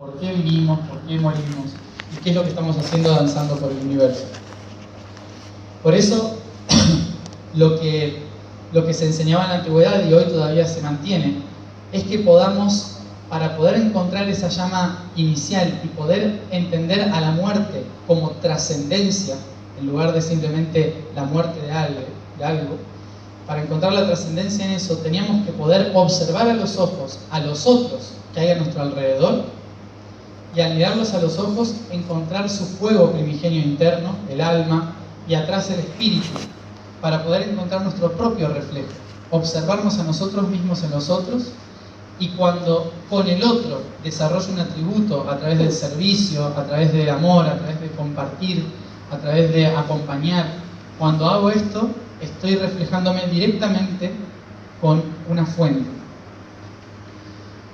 por qué vivimos, por qué morimos y qué es lo que estamos haciendo danzando por el universo. Por eso, lo que se enseñaba en la antigüedad y hoy todavía se mantiene, es que podamos, para poder encontrar esa llama inicial y poder entender a la muerte como trascendencia, en lugar de simplemente la muerte de algo, para encontrar la trascendencia en eso, teníamos que poder observar a los ojos a los otros que hay a nuestro alrededor y al mirarlos a los ojos encontrar su fuego primigenio interno, el alma, y atrás el espíritu, para poder encontrar nuestro propio reflejo, observarnos a nosotros mismos en los otros, y cuando con el otro desarrollo un atributo a través del servicio, a través del amor, a través de compartir, a través de acompañar, cuando hago esto, estoy reflejándome directamente con una fuente.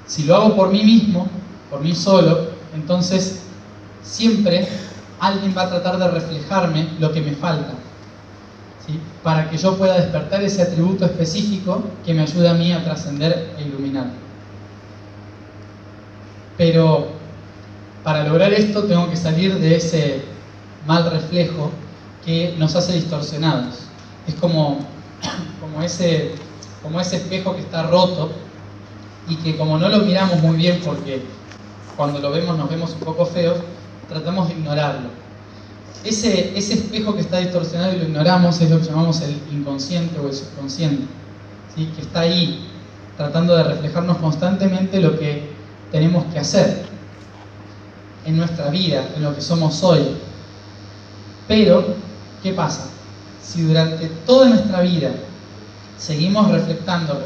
Si lo hago por mí mismo, por mí solo, entonces siempre alguien va a tratar de reflejarme lo que me falta, ¿sí? Para que yo pueda despertar ese atributo específico que me ayude a mí a trascender e iluminar. Pero para lograr esto tengo que salir de ese mal reflejo que nos hace distorsionados. Es como ese espejo que está roto y que como no lo miramos muy bien porque cuando lo vemos nos vemos un poco feos, tratamos de ignorarlo. Ese espejo que está distorsionado y lo ignoramos es lo que llamamos el inconsciente o el subconsciente, ¿sí? Que está ahí tratando de reflejarnos constantemente lo que tenemos que hacer en nuestra vida, en lo que somos hoy. Pero, ¿qué pasa? Si durante toda nuestra vida seguimos reflectando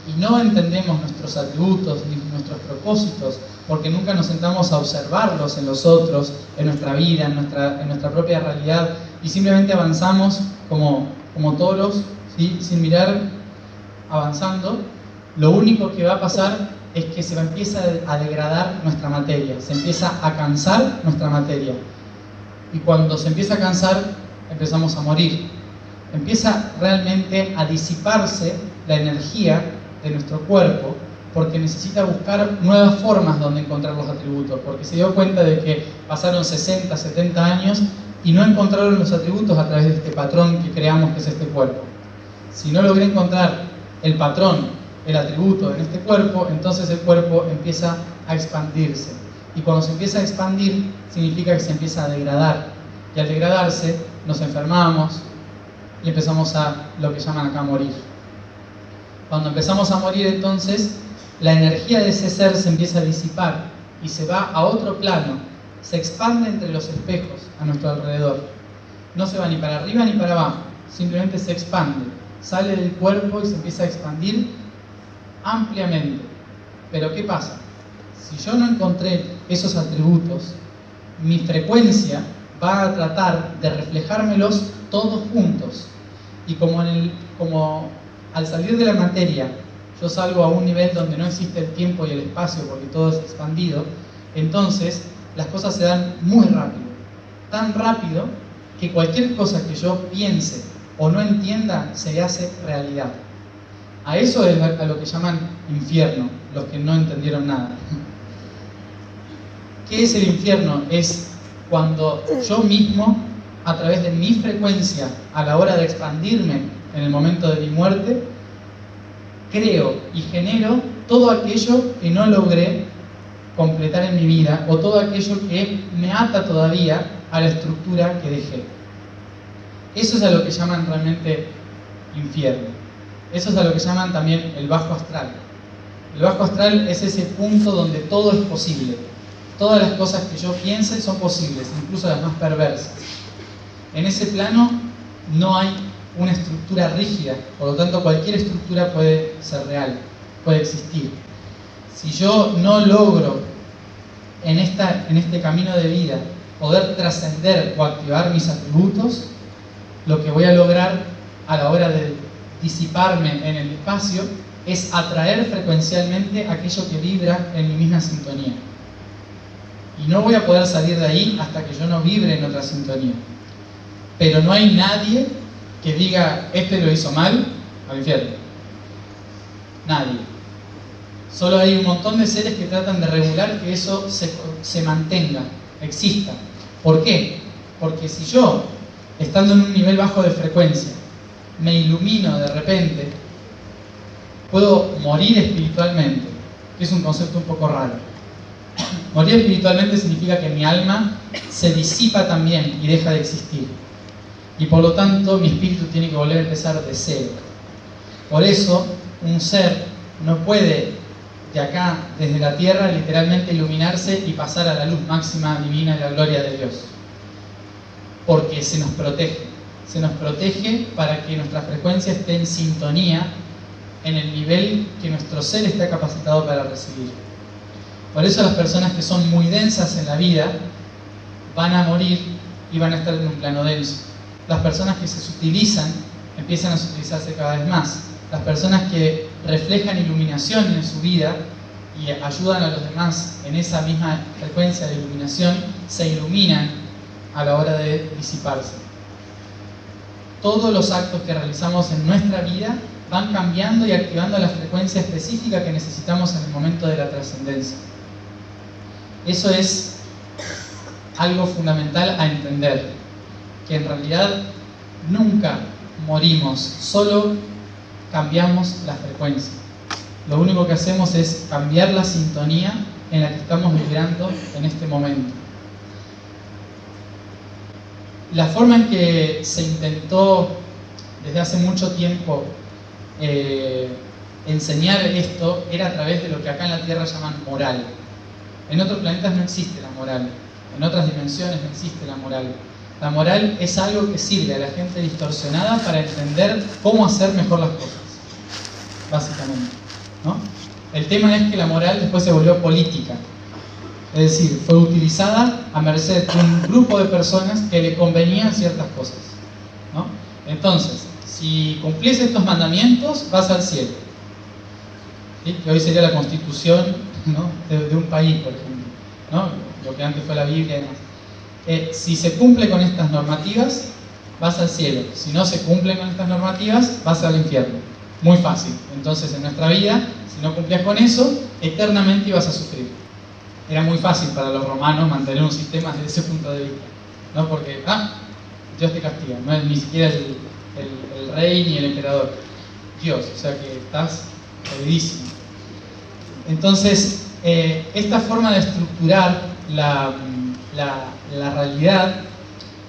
y no entendemos nuestros atributos ni nuestros propósitos, porque nunca nos sentamos a observarlos en los otros, en nuestra vida, en nuestra propia realidad, y simplemente avanzamos como toros, ¿sí? Sin mirar, avanzando, lo único que va a pasar es que se empieza a degradar nuestra materia, se empieza a cansar nuestra materia. Y cuando se empieza a cansar, empezamos a morir. Empieza realmente a disiparse la energía de nuestro cuerpo porque necesita buscar nuevas formas donde encontrar los atributos, porque se dio cuenta de que pasaron 60, 70 años y no encontraron los atributos a través de este patrón que creamos que es este cuerpo. Si no logré encontrar el patrón, el atributo en este cuerpo, entonces el cuerpo empieza a expandirse. Y cuando se empieza a expandir, significa que se empieza a degradar. Y al degradarse, nos enfermamos y empezamos a lo que llaman acá morir. Cuando empezamos a morir, entonces, la energía de ese ser se empieza a disipar y se va a otro plano, se expande entre los espejos a nuestro alrededor. No se va ni para arriba ni para abajo, simplemente se expande, sale del cuerpo y se empieza a expandir ampliamente. Pero ¿qué pasa? Si yo no encontré esos atributos, mi frecuencia va a tratar de reflejármelos todos juntos. Y como al salir de la materia yo salgo a un nivel donde no existe el tiempo y el espacio porque todo es expandido, entonces las cosas se dan muy rápido. Tan rápido que cualquier cosa que yo piense o no entienda se hace realidad. A eso es a lo que llaman infierno, los que no entendieron nada. ¿Qué es el infierno? Es cuando yo mismo, a través de mi frecuencia, a la hora de expandirme en el momento de mi muerte, creo y genero todo aquello que no logré completar en mi vida o todo aquello que me ata todavía a la estructura que dejé. Eso es a lo que llaman realmente infierno. Eso es a lo que llaman también el bajo astral. El bajo astral es ese punto donde todo es posible. Todas las cosas que yo piense son posibles, incluso las más perversas. En ese plano no hay una estructura rígida, por lo tanto cualquier estructura puede ser real, puede existir. Si yo no logro en este camino de vida poder trascender o activar mis atributos, lo que voy a lograr a la hora de disiparme en el espacio es atraer frecuencialmente aquello que vibra en mi misma sintonía. Y no voy a poder salir de ahí hasta que yo no vibre en otra sintonía. Pero no hay nadie que diga, este lo hizo mal, al infierno. Nadie. Solo hay un montón de seres que tratan de regular que eso se mantenga, exista. ¿Por qué? Porque si yo, estando en un nivel bajo de frecuencia, me ilumino de repente, puedo morir espiritualmente, que es un concepto un poco raro. Morir espiritualmente significa que mi alma se disipa también y deja de existir. Y por lo tanto mi espíritu tiene que volver a empezar de cero. Por eso un ser no puede de acá, desde la tierra, literalmente iluminarse y pasar a la luz máxima divina de la gloria de Dios. Porque se nos protege. Se nos protege para que nuestra frecuencia esté en sintonía en el nivel que nuestro ser está capacitado para recibir. Por eso las personas que son muy densas en la vida van a morir y van a estar en un plano denso. Las personas que se sutilizan empiezan a sutilizarse cada vez más. Las personas que reflejan iluminación en su vida y ayudan a los demás en esa misma frecuencia de iluminación se iluminan a la hora de disiparse. Todos los actos que realizamos en nuestra vida van cambiando y activando la frecuencia específica que necesitamos en el momento de la trascendencia. Eso es algo fundamental a entender, que en realidad nunca morimos, solo cambiamos la frecuencia. Lo único que hacemos es cambiar la sintonía en la que estamos vibrando en este momento. La forma en que se intentó desde hace mucho tiempo enseñar esto era a través de lo que acá en la Tierra llaman moral. En otros planetas no existe la moral, en otras dimensiones no existe la moral. La moral es algo que sirve a la gente distorsionada para entender cómo hacer mejor las cosas, básicamente, ¿no? El tema es que la moral después se volvió política. Es decir, fue utilizada a merced de un grupo de personas que le convenían ciertas cosas, ¿no? Entonces, si cumplís estos mandamientos, vas al cielo, ¿sí? Que hoy sería la constitución, ¿no? de un país, por ejemplo, ¿no? Lo que antes fue la Biblia y demás. Si se cumple con estas normativas, vas al cielo. Si no se cumplen con estas normativas, vas al infierno. Muy fácil. Entonces, en nuestra vida, si no cumplías con eso, eternamente ibas a sufrir. Era muy fácil para los romanos mantener un sistema desde ese punto de vista, ¿no? Porque, Dios te castiga, no es ni siquiera el rey ni el emperador, Dios, o sea que estás jodidísimo. Entonces, esta forma de estructurar la realidad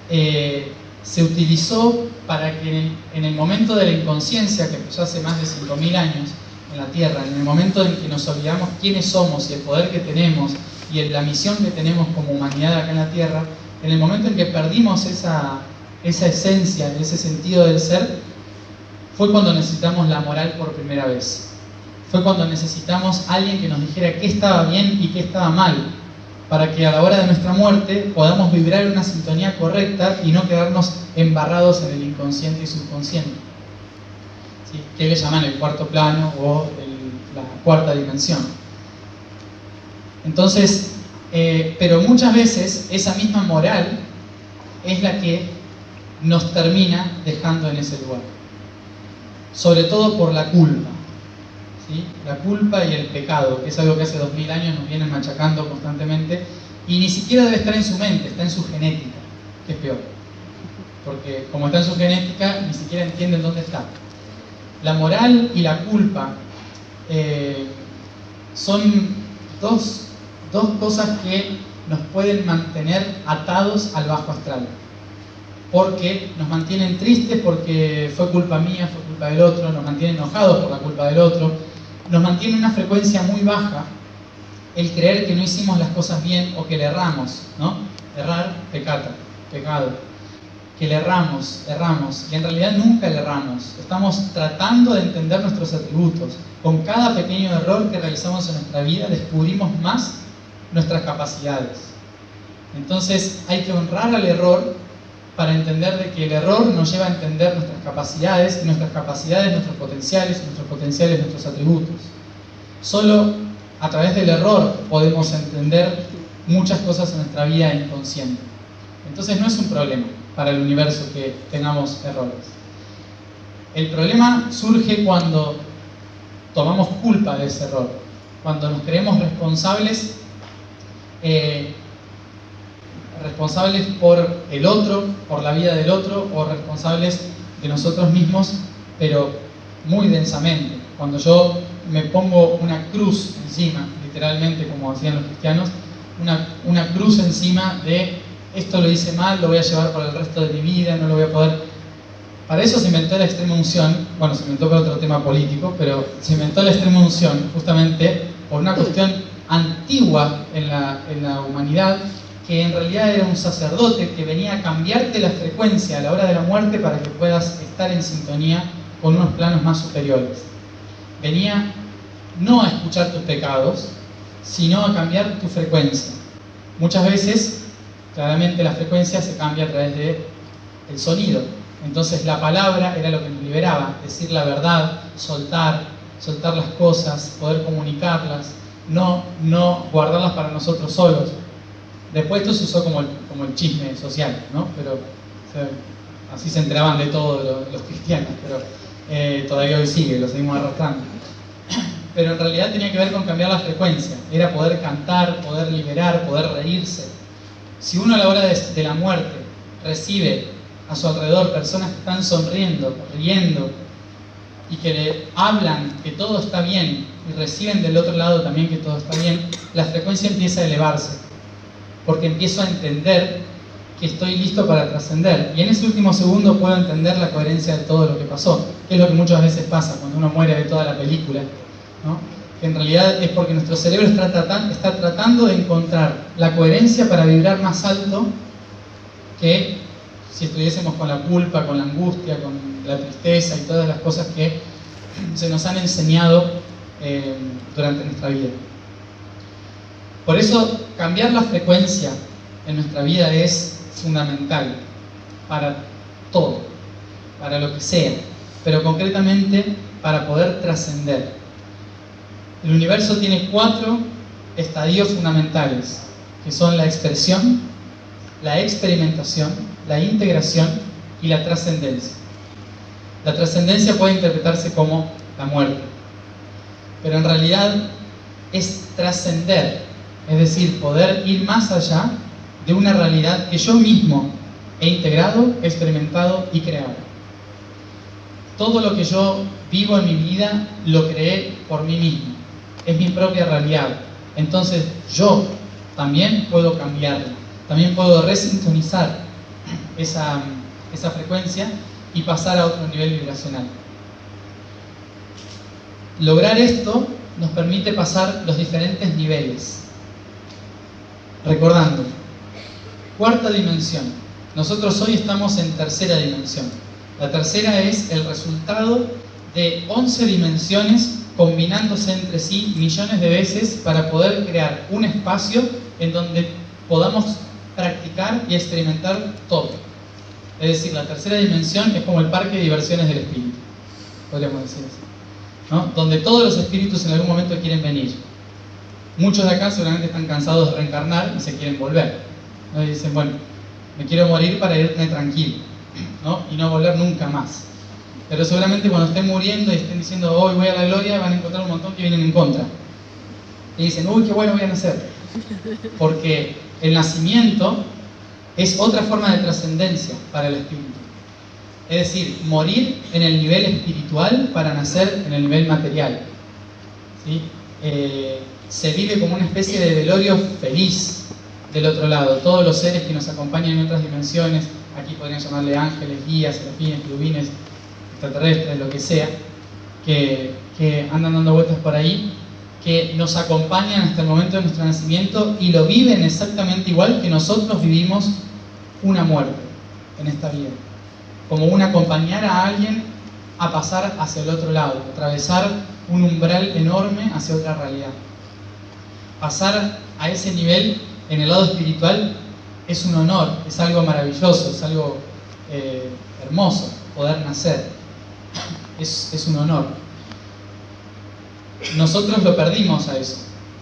se utilizó para que en el momento de la inconsciencia, que empezó hace más de 5.000 años en la Tierra, en el momento en que nos olvidamos quiénes somos y el poder que tenemos y la misión que tenemos como humanidad acá en la Tierra, en el momento en que perdimos esa esencia, ese sentido del ser, fue cuando necesitamos la moral por primera vez. Fue cuando necesitamos a alguien que nos dijera qué estaba bien y qué estaba mal, para que a la hora de nuestra muerte podamos vibrar en una sintonía correcta y no quedarnos embarrados en el inconsciente y subconsciente, ¿sí? Que le llaman el cuarto plano o la cuarta dimensión. Entonces, pero muchas veces esa misma moral es la que nos termina dejando en ese lugar, sobre todo por la culpa, ¿sí? La culpa y el pecado, que es algo que hace 2000 años nos vienen machacando constantemente y ni siquiera debe estar en su mente, está en su genética, que es peor, porque como está en su genética ni siquiera entienden dónde está. La moral y la culpa son dos cosas que nos pueden mantener atados al bajo astral, porque nos mantienen tristes porque fue culpa mía, fue culpa del otro, nos mantienen enojados por la culpa del otro, nos mantiene una frecuencia muy baja el creer que no hicimos las cosas bien o que le erramos, ¿no? Errar, pecado. Que le erramos, y en realidad nunca le erramos. Estamos tratando de entender nuestros atributos. Con cada pequeño error que realizamos en nuestra vida descubrimos más nuestras capacidades. Entonces hay que honrar al error para entender de que el error nos lleva a entender nuestras capacidades, y nuestras capacidades, nuestros potenciales, y nuestros potenciales, nuestros atributos. Solo a través del error podemos entender muchas cosas en nuestra vida inconsciente. Entonces no es un problema para el universo que tengamos errores. El problema surge cuando tomamos culpa de ese error. cuando nos creemos responsables por el otro, por la vida del otro, o responsables de nosotros mismos, pero muy densamente. Cuando yo me pongo una cruz encima, literalmente, como hacían los cristianos, una cruz encima de esto lo hice mal, lo voy a llevar por el resto de mi vida, no lo voy a poder. Para eso se inventó la extrema unción. Bueno, se inventó por otro tema político, pero se inventó la extrema unción justamente por una cuestión antigua en la humanidad, que en realidad era un sacerdote que venía a cambiarte la frecuencia a la hora de la muerte para que puedas estar en sintonía con unos planos más superiores. Venía no a escuchar tus pecados, sino a cambiar tu frecuencia. Muchas veces, claramente, la frecuencia se cambia a través del sonido. Entonces la palabra era lo que nos liberaba, decir la verdad, soltar las cosas, poder comunicarlas, no guardarlas para nosotros solos. Después esto se usó como el chisme social, ¿no? Pero o sea, así se enteraban de todo los cristianos, pero todavía hoy sigue, lo seguimos arrastrando. Pero en realidad tenía que ver con cambiar la frecuencia, era poder cantar, poder liberar, poder reírse. Si uno a la hora de la muerte recibe a su alrededor personas que están sonriendo, riendo, y que le hablan que todo está bien, y reciben del otro lado también que todo está bien, la frecuencia empieza a elevarse, porque empiezo a entender que estoy listo para trascender. Y en ese último segundo puedo entender la coherencia de todo lo que pasó, que es lo que muchas veces pasa cuando uno muere de toda la película, ¿no? Que en realidad es porque nuestro cerebro está tratando de encontrar la coherencia para vibrar más alto que si estuviésemos con la culpa, con la angustia, con la tristeza y todas las cosas que se nos han enseñado durante nuestra vida. Por eso, cambiar la frecuencia en nuestra vida es fundamental para todo, para lo que sea, pero concretamente para poder trascender. El universo tiene 4 estadios fundamentales, que son la expresión, la experimentación, la integración y la trascendencia. La trascendencia puede interpretarse como la muerte, pero en realidad es trascender, es decir, poder ir más allá de una realidad que yo mismo he integrado, experimentado y creado. Todo lo que yo vivo en mi vida lo creé por mí mismo, es mi propia realidad. Entonces yo también puedo cambiarla, también puedo resintonizar esa frecuencia y pasar a otro nivel vibracional. Lograr esto nos permite pasar los diferentes niveles. Recordando, 4ª dimensión. Nosotros hoy estamos en 3ª dimensión. La tercera es el resultado de 11 dimensiones combinándose entre sí millones de veces para poder crear un espacio en donde podamos practicar y experimentar todo. Es decir, la 3ª dimensión es como el parque de diversiones del espíritu, podríamos decir así, ¿no? Donde todos los espíritus en algún momento quieren venir. Muchos de acá seguramente están cansados de reencarnar y se quieren volver, ¿no? Y dicen, bueno, me quiero morir para irme tranquilo, ¿no? Y no volver nunca más. Pero seguramente cuando estén muriendo y estén diciendo, hoy voy a la gloria, van a encontrar un montón que vienen en contra. Y dicen, uy, qué bueno voy a nacer. Porque el nacimiento es otra forma de trascendencia para el espíritu. Es decir, morir en el nivel espiritual para nacer en el nivel material, ¿sí? Se vive como una especie de velorio feliz del otro lado. Todos los seres que nos acompañan en otras dimensiones, aquí podrían llamarle ángeles, guías, serafines, querubines, extraterrestres, lo que sea, que andan dando vueltas por ahí, que nos acompañan hasta el momento de nuestro nacimiento y lo viven exactamente igual que nosotros vivimos una muerte en esta vida. Como un acompañar a alguien a pasar hacia el otro lado, atravesar un umbral enorme hacia otra realidad. Pasar a ese nivel en el lado espiritual es un honor, es algo maravilloso, es algo hermoso, poder nacer. Es un honor. Nosotros lo perdimos a eso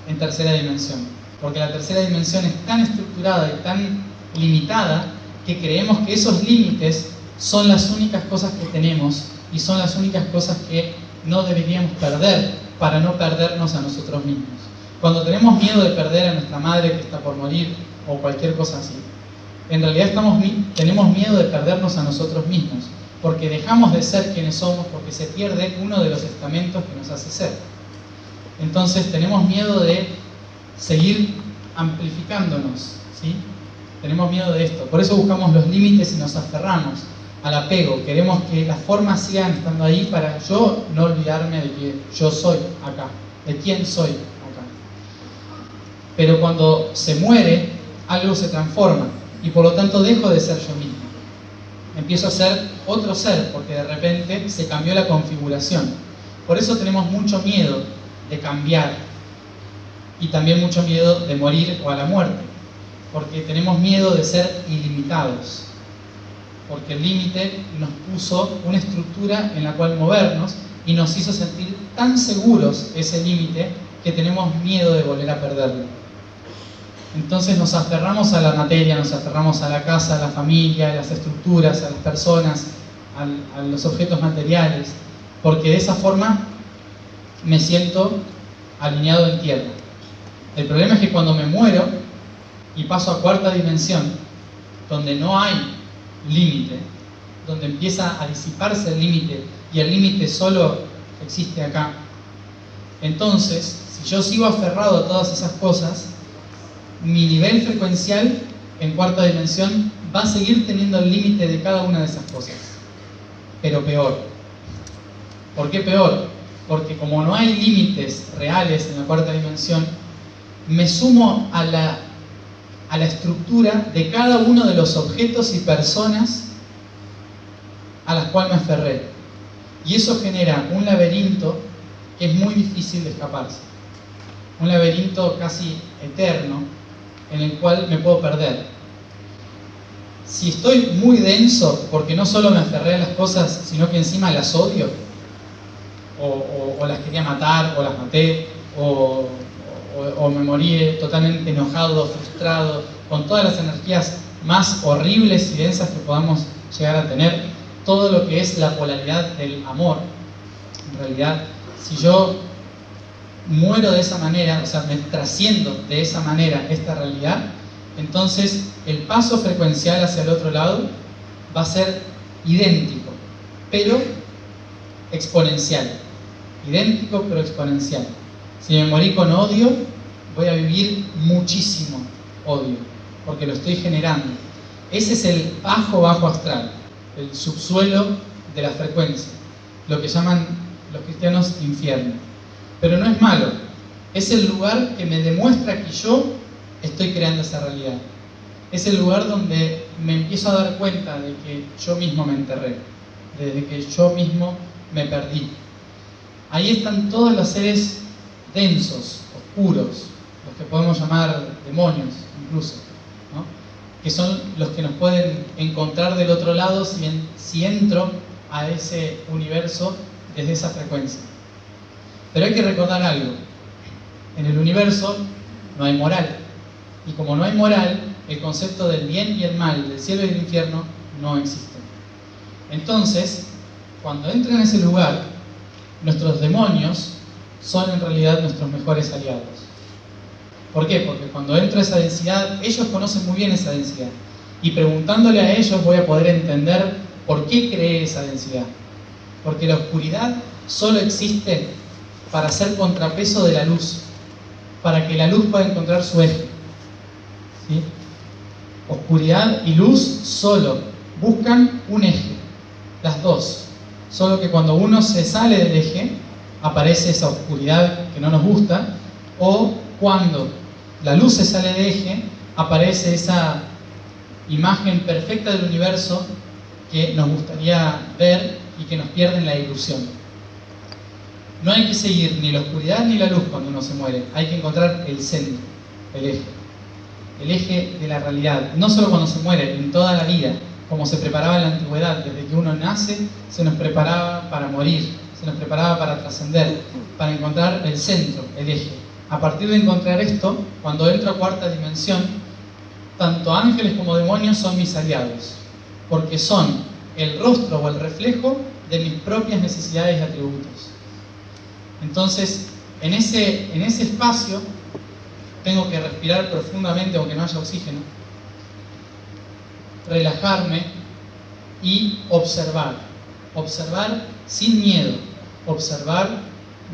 en 3ª dimensión, porque la 3ª dimensión es tan estructurada y tan limitada que creemos que esos límites son las únicas cosas que tenemos y son las únicas cosas que no deberíamos perder para no perdernos a nosotros mismos. Cuando tenemos miedo de perder a nuestra madre que está por morir o cualquier cosa así, en realidad tenemos miedo de perdernos a nosotros mismos, porque dejamos de ser quienes somos, porque se pierde uno de los estamentos que nos hace ser. Entonces tenemos miedo de seguir amplificándonos, ¿sí? Tenemos miedo de esto, por eso buscamos los límites y nos aferramos al apego. Queremos que las formas sigan estando ahí para yo no olvidarme de que yo soy acá, de quién soy acá. Pero cuando se muere, algo se transforma y por lo tanto dejo de ser yo mismo. Empiezo a ser otro ser porque de repente se cambió la configuración. Por eso tenemos mucho miedo de cambiar y también mucho miedo de morir o a la muerte, porque tenemos miedo de ser ilimitados, porque el límite nos puso una estructura en la cual movernos y nos hizo sentir tan seguros ese límite que tenemos miedo de volver a perderlo. Entonces nos aferramos a la materia, nos aferramos a la casa, a la familia, a las estructuras, a las personas, a los objetos materiales, porque de esa forma me siento alineado en tierra. El problema es que cuando me muero y paso a cuarta dimensión, donde no hay límite, donde empieza a disiparse el límite y el límite solo existe acá, entonces, si yo sigo aferrado a todas esas cosas, mi nivel frecuencial en cuarta dimensión va a seguir teniendo el límite de cada una de esas cosas, pero peor. ¿Por qué peor? Porque como no hay límites reales en la cuarta dimensión, me sumo a la estructura de cada uno de los objetos y personas a las cuales me aferré. Y eso genera un laberinto que es muy difícil de escaparse. Un laberinto casi eterno en el cual me puedo perder. Si estoy muy denso, porque no solo me aferré a las cosas, sino que encima las odio, o las quería matar, o las maté, o me morí totalmente enojado, frustrado, con todas las energías más horribles y densas que podamos llegar a tener, todo lo que es la polaridad del amor. En realidad, si yo muero de esa manera, o sea, me trasciendo de esa manera esta realidad, entonces el paso frecuencial hacia el otro lado va a ser idéntico, pero exponencial. Idéntico, pero exponencial. Si me morí con odio, voy a vivir muchísimo odio, porque lo estoy generando. Ese es el bajo astral, el subsuelo de la frecuencia, lo que llaman los cristianos infierno. Pero no es malo, es el lugar que me demuestra que yo estoy creando esa realidad. Es el lugar donde me empiezo a dar cuenta de que yo mismo me enterré, de que yo mismo me perdí. Ahí están todos los seres densos, oscuros, los que podemos llamar demonios incluso, ¿no? Que son los que nos pueden encontrar del otro lado si entro a ese universo desde esa frecuencia. Pero hay que recordar algo: en el universo no hay moral, y como no hay moral, el concepto del bien y el mal, del cielo y del infierno, no existe. Entonces, cuando entro en ese lugar, nuestros demonios son en realidad nuestros mejores aliados. ¿Por qué? Porque cuando entro a esa densidad, ellos conocen muy bien esa densidad, y preguntándole a ellos voy a poder entender por qué creé esa densidad. Porque la oscuridad solo existe para hacer contrapeso de la luz, para que la luz pueda encontrar su eje, ¿sí? Oscuridad y luz solo buscan un eje, las dos. Solo que cuando uno se sale del eje, aparece esa oscuridad que no nos gusta, o cuando la luz se sale del eje, aparece esa imagen perfecta del universo que nos gustaría ver y que nos pierde en la ilusión. No hay que seguir ni la oscuridad ni la luz cuando uno se muere. Hay que encontrar el centro, el eje de la realidad. No solo cuando se muere, en toda la vida, como se preparaba en la antigüedad. Desde que uno nace, se nos preparaba para morir, se nos preparaba para trascender, para encontrar el centro, el eje. A partir de encontrar esto, cuando entro a cuarta dimensión, tanto ángeles como demonios son mis aliados, porque son el rostro o el reflejo de mis propias necesidades y atributos. Entonces, en ese espacio, tengo que respirar profundamente, aunque no haya oxígeno, relajarme y observar. Observar sin miedo, observar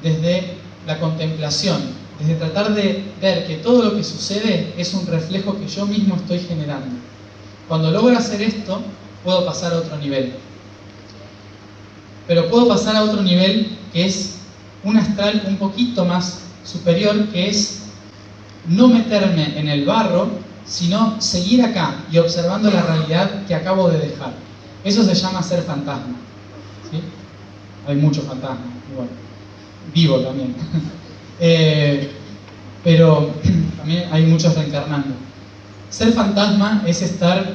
desde la contemplación, desde tratar de ver que todo lo que sucede es un reflejo que yo mismo estoy generando. Cuando logro hacer esto, puedo pasar a otro nivel. Pero puedo pasar a otro nivel que es un astral un poquito más superior, que es no meterme en el barro, sino seguir acá y observando la realidad que acabo de dejar. Eso se llama ser fantasma. ¿Sí? Hay muchos fantasmas, igual. Vivo también. Pero también hay muchos reencarnando. Ser fantasma es estar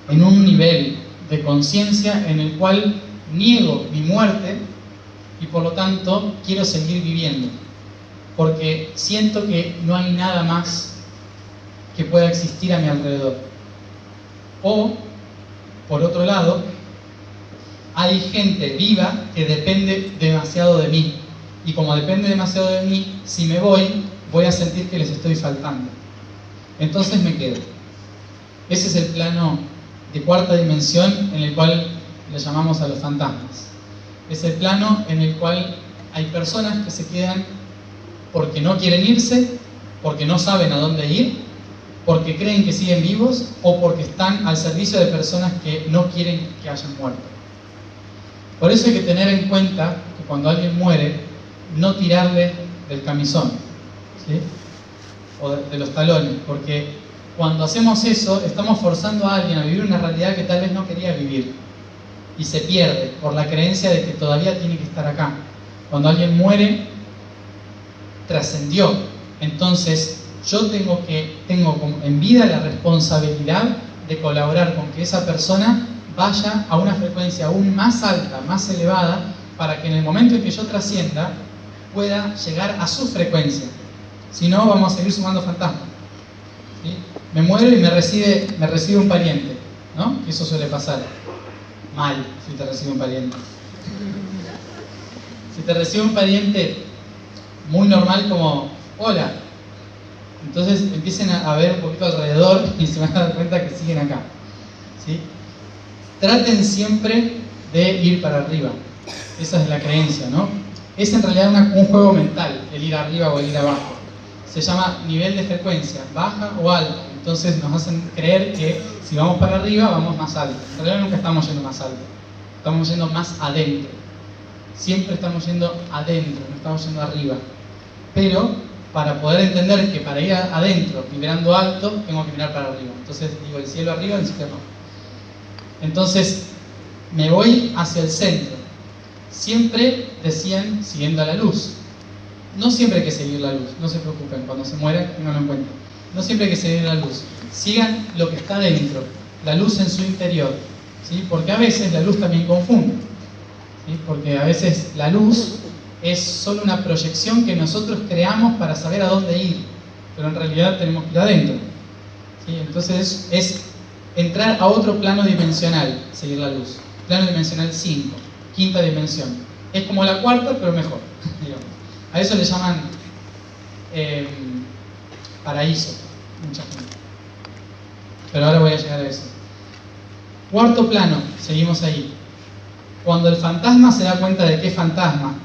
en un nivel de conciencia en el cual niego mi muerte y por lo tanto quiero seguir viviendo, porque siento que no hay nada más que pueda existir a mi alrededor. O, por otro lado, hay gente viva que depende demasiado de mí, y como depende demasiado de mí, si me voy a sentir que les estoy faltando. Entonces me quedo. Ese es el plano de cuarta dimensión en el cual le llamamos a los fantasmas. Es el plano en el cual hay personas que se quedan porque no quieren irse, porque no saben a dónde ir, porque creen que siguen vivos o porque están al servicio de personas que no quieren que hayan muerto. Por eso hay que tener en cuenta que cuando alguien muere, no tirarle del camisón, ¿sí? O de los talones, porque cuando hacemos eso, estamos forzando a alguien a vivir una realidad que tal vez no quería vivir y se pierde por la creencia de que todavía tiene que estar acá. Cuando alguien muere, trascendió. Entonces, yo tengo en vida la responsabilidad de colaborar con que esa persona vaya a una frecuencia aún más alta, más elevada, para que en el momento en que yo trascienda, pueda llegar a su frecuencia. Si no, vamos a seguir sumando fantasmas. ¿Sí? Me muero y me recibe un pariente, ¿no? Eso suele pasar. Mal, si te recibe un pariente. Si te recibe un pariente muy normal como, hola, entonces empiecen a ver un poquito alrededor y se van a dar cuenta que siguen acá. ¿Sí? Traten siempre de ir para arriba. Esa es la creencia, ¿no? Es en realidad un juego mental, el ir arriba o el ir abajo. Se llama nivel de frecuencia, baja o alta. Entonces nos hacen creer que si vamos para arriba, vamos más alto. En realidad nunca estamos yendo más alto. Estamos yendo más adentro. Siempre estamos yendo adentro, no estamos yendo arriba. Pero para poder entender que para ir adentro, vibrando alto, tengo que mirar para arriba. Entonces digo el cielo arriba, el cielo abajo. Entonces me voy hacia el centro. Siempre decían siguiendo a la luz. No siempre hay que seguir la luz, no se preocupen, cuando se mueran, tenganlo en cuenta. No siempre hay que seguir la luz. Sigan lo que está dentro, la luz en su interior. ¿Sí? Porque a veces la luz también confunde. ¿Sí? Porque a veces la luz es solo una proyección que nosotros creamos para saber a dónde ir, pero en realidad tenemos que ir adentro. ¿Sí? Entonces es entrar a otro plano dimensional, seguir la luz. Plano dimensional 5, quinta dimensión. Es como la cuarta, pero mejor, digamos. A eso le llaman paraíso, mucha gente. Pero ahora voy a llegar a eso. Cuarto plano, seguimos ahí. Cuando el fantasma se da cuenta de que es fantasma,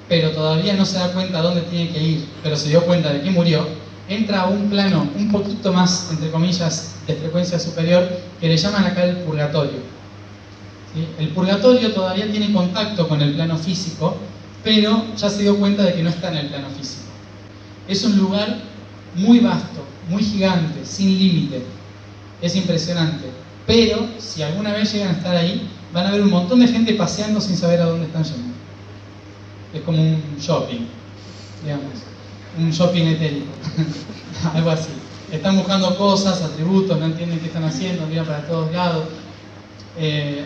pero todavía no se da cuenta a dónde tiene que ir, pero se dio cuenta de que murió, entra a un plano un poquito más, entre comillas, de frecuencia superior, que le llaman acá el purgatorio. ¿Sí? El purgatorio todavía tiene contacto con el plano físico, pero ya se dio cuenta de que no está en el plano físico. Es un lugar muy vasto, muy gigante, sin límite. Es impresionante. Pero si alguna vez llegan a estar ahí, van a ver un montón de gente paseando sin saber a dónde están yendo. Es como un shopping, digamos. Un shopping etérico. Algo así. Están buscando cosas, atributos, no entienden qué están haciendo, miran para todos lados.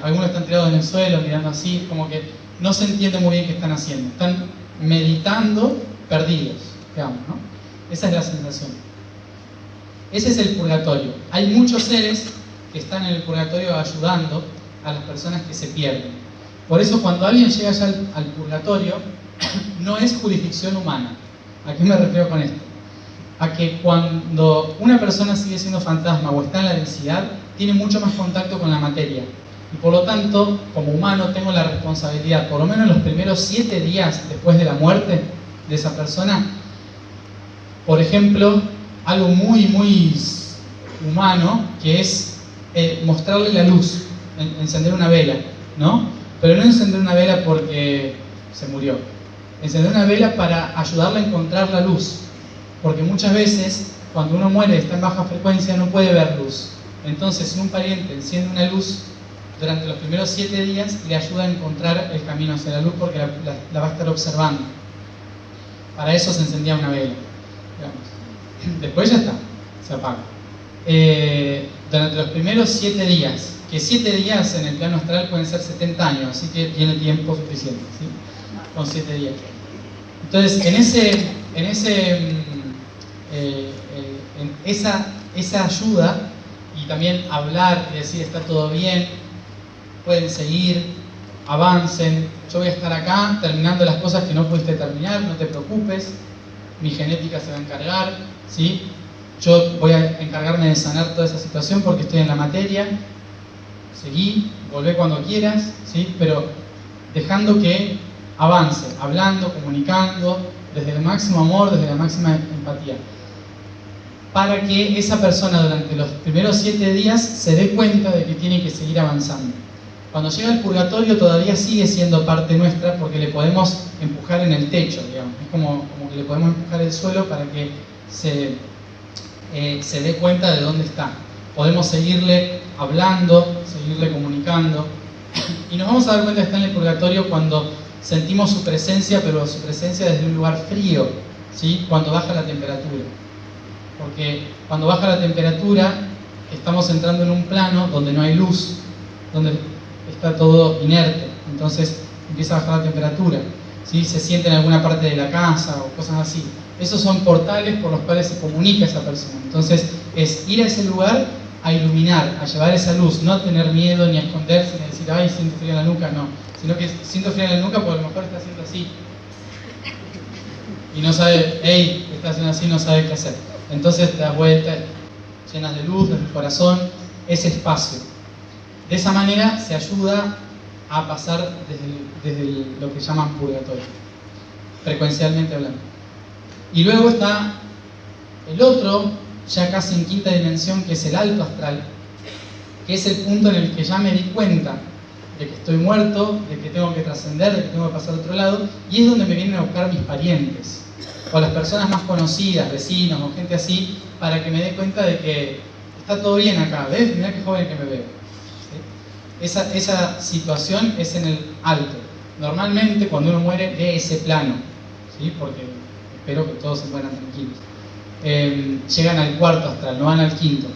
Algunos están tirados en el suelo, mirando así, como que no se entiende muy bien qué están haciendo. Están meditando perdidos, digamos, ¿no? Esa es la sensación. Ese es el purgatorio. Hay muchos seres que están en el purgatorio ayudando a las personas que se pierden. Por eso cuando alguien llega ya al purgatorio, no es jurisdicción humana. ¿A qué me refiero con esto? A que cuando una persona sigue siendo fantasma o está en la densidad, tiene mucho más contacto con la materia. Y por lo tanto, como humano, tengo la responsabilidad, por lo menos los primeros 7 días después de la muerte de esa persona, por ejemplo, algo muy, muy humano, que es mostrarle la luz, encender una vela, ¿no? Pero no encender una vela porque se murió. Encender una vela para ayudarle a encontrar la luz. Porque muchas veces, cuando uno muere y está en baja frecuencia, no puede ver luz. Entonces, si un pariente enciende una luz, durante los primeros 7 días le ayuda a encontrar el camino hacia la luz porque la va a estar observando. Para eso se encendía una vela, digamos. Después ya está, se apaga. Durante los primeros 7 días, que 7 días en el plano astral pueden ser 70 años, así que tiene tiempo suficiente, ¿sí? Con 7 días. Entonces, en esa ayuda, y también hablar y decir está todo bien, pueden seguir, avancen, yo voy a estar acá terminando las cosas que no pudiste terminar, no te preocupes, mi genética se va a encargar, ¿sí? Yo voy a encargarme de sanar toda esa situación porque estoy en la materia, seguí, volvé cuando quieras, ¿sí? Pero dejando que avance, hablando, comunicando, desde el máximo amor, desde la máxima empatía, para que esa persona durante los primeros 7 días se dé cuenta de que tiene que seguir avanzando. Cuando llega al purgatorio todavía sigue siendo parte nuestra porque le podemos empujar en el techo, digamos. Es como que le podemos empujar el suelo para que se dé cuenta de dónde está. Podemos seguirle hablando, seguirle comunicando, y nos vamos a dar cuenta que está en el purgatorio cuando sentimos su presencia, pero su presencia desde un lugar frío, ¿sí? Cuando baja la temperatura. Porque cuando baja la temperatura estamos entrando en un plano donde no hay luz, donde está todo inerte, entonces empieza a bajar la temperatura, ¿sí? Se siente en alguna parte de la casa o cosas así. Esos son portales por los cuales se comunica esa persona. Entonces es ir a ese lugar a iluminar, a llevar esa luz, no a tener miedo ni a esconderse, ni a decir, ay, siento frío en la nuca, no. Sino que siento frío en la nuca porque a lo mejor está haciendo así. Y no sabe, hey, está haciendo así, no sabe qué hacer. Entonces te das vuelta, llenas de luz, desde el corazón, ese espacio. De esa manera se ayuda a pasar desde lo que llaman purgatorio, frecuencialmente hablando. Y luego está el otro, ya casi en quinta dimensión, que es el alto astral, que es el punto en el que ya me di cuenta de que estoy muerto, de que tengo que trascender, de que tengo que pasar a otro lado, y es donde me vienen a buscar mis parientes, o las personas más conocidas, vecinos o gente así, para que me dé cuenta de que está todo bien acá, ¿ves? Mirá qué joven que me veo. ¿Sí? Esa situación es en el alto. Normalmente cuando uno muere ve ese plano, ¿sí? Porque espero que todos se mueran tranquilos. Llegan al cuarto astral, no van al quinto,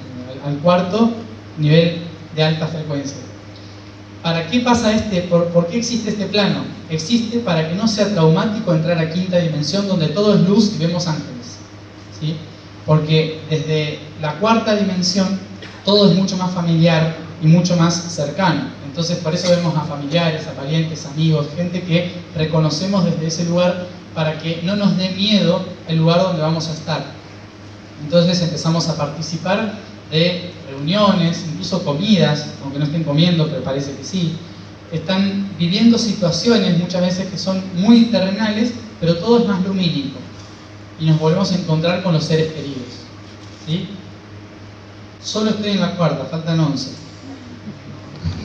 al cuarto nivel de alta frecuencia. ¿Para qué pasa por qué existe este plano? Existe para que no sea traumático entrar a quinta dimensión donde todo es luz y vemos ángeles, ¿sí? Porque desde la cuarta dimensión todo es mucho más familiar y mucho más cercano. Entonces por eso vemos a familiares, a parientes, amigos, gente que reconocemos desde ese lugar para que no nos dé miedo el lugar donde vamos a estar. Entonces empezamos a participar de reuniones, incluso comidas, aunque no estén comiendo, pero parece que sí. Están viviendo situaciones muchas veces que son muy terrenales, pero todo es más lumínico. Y nos volvemos a encontrar con los seres queridos, ¿sí? Solo estoy en la cuarta, faltan 11.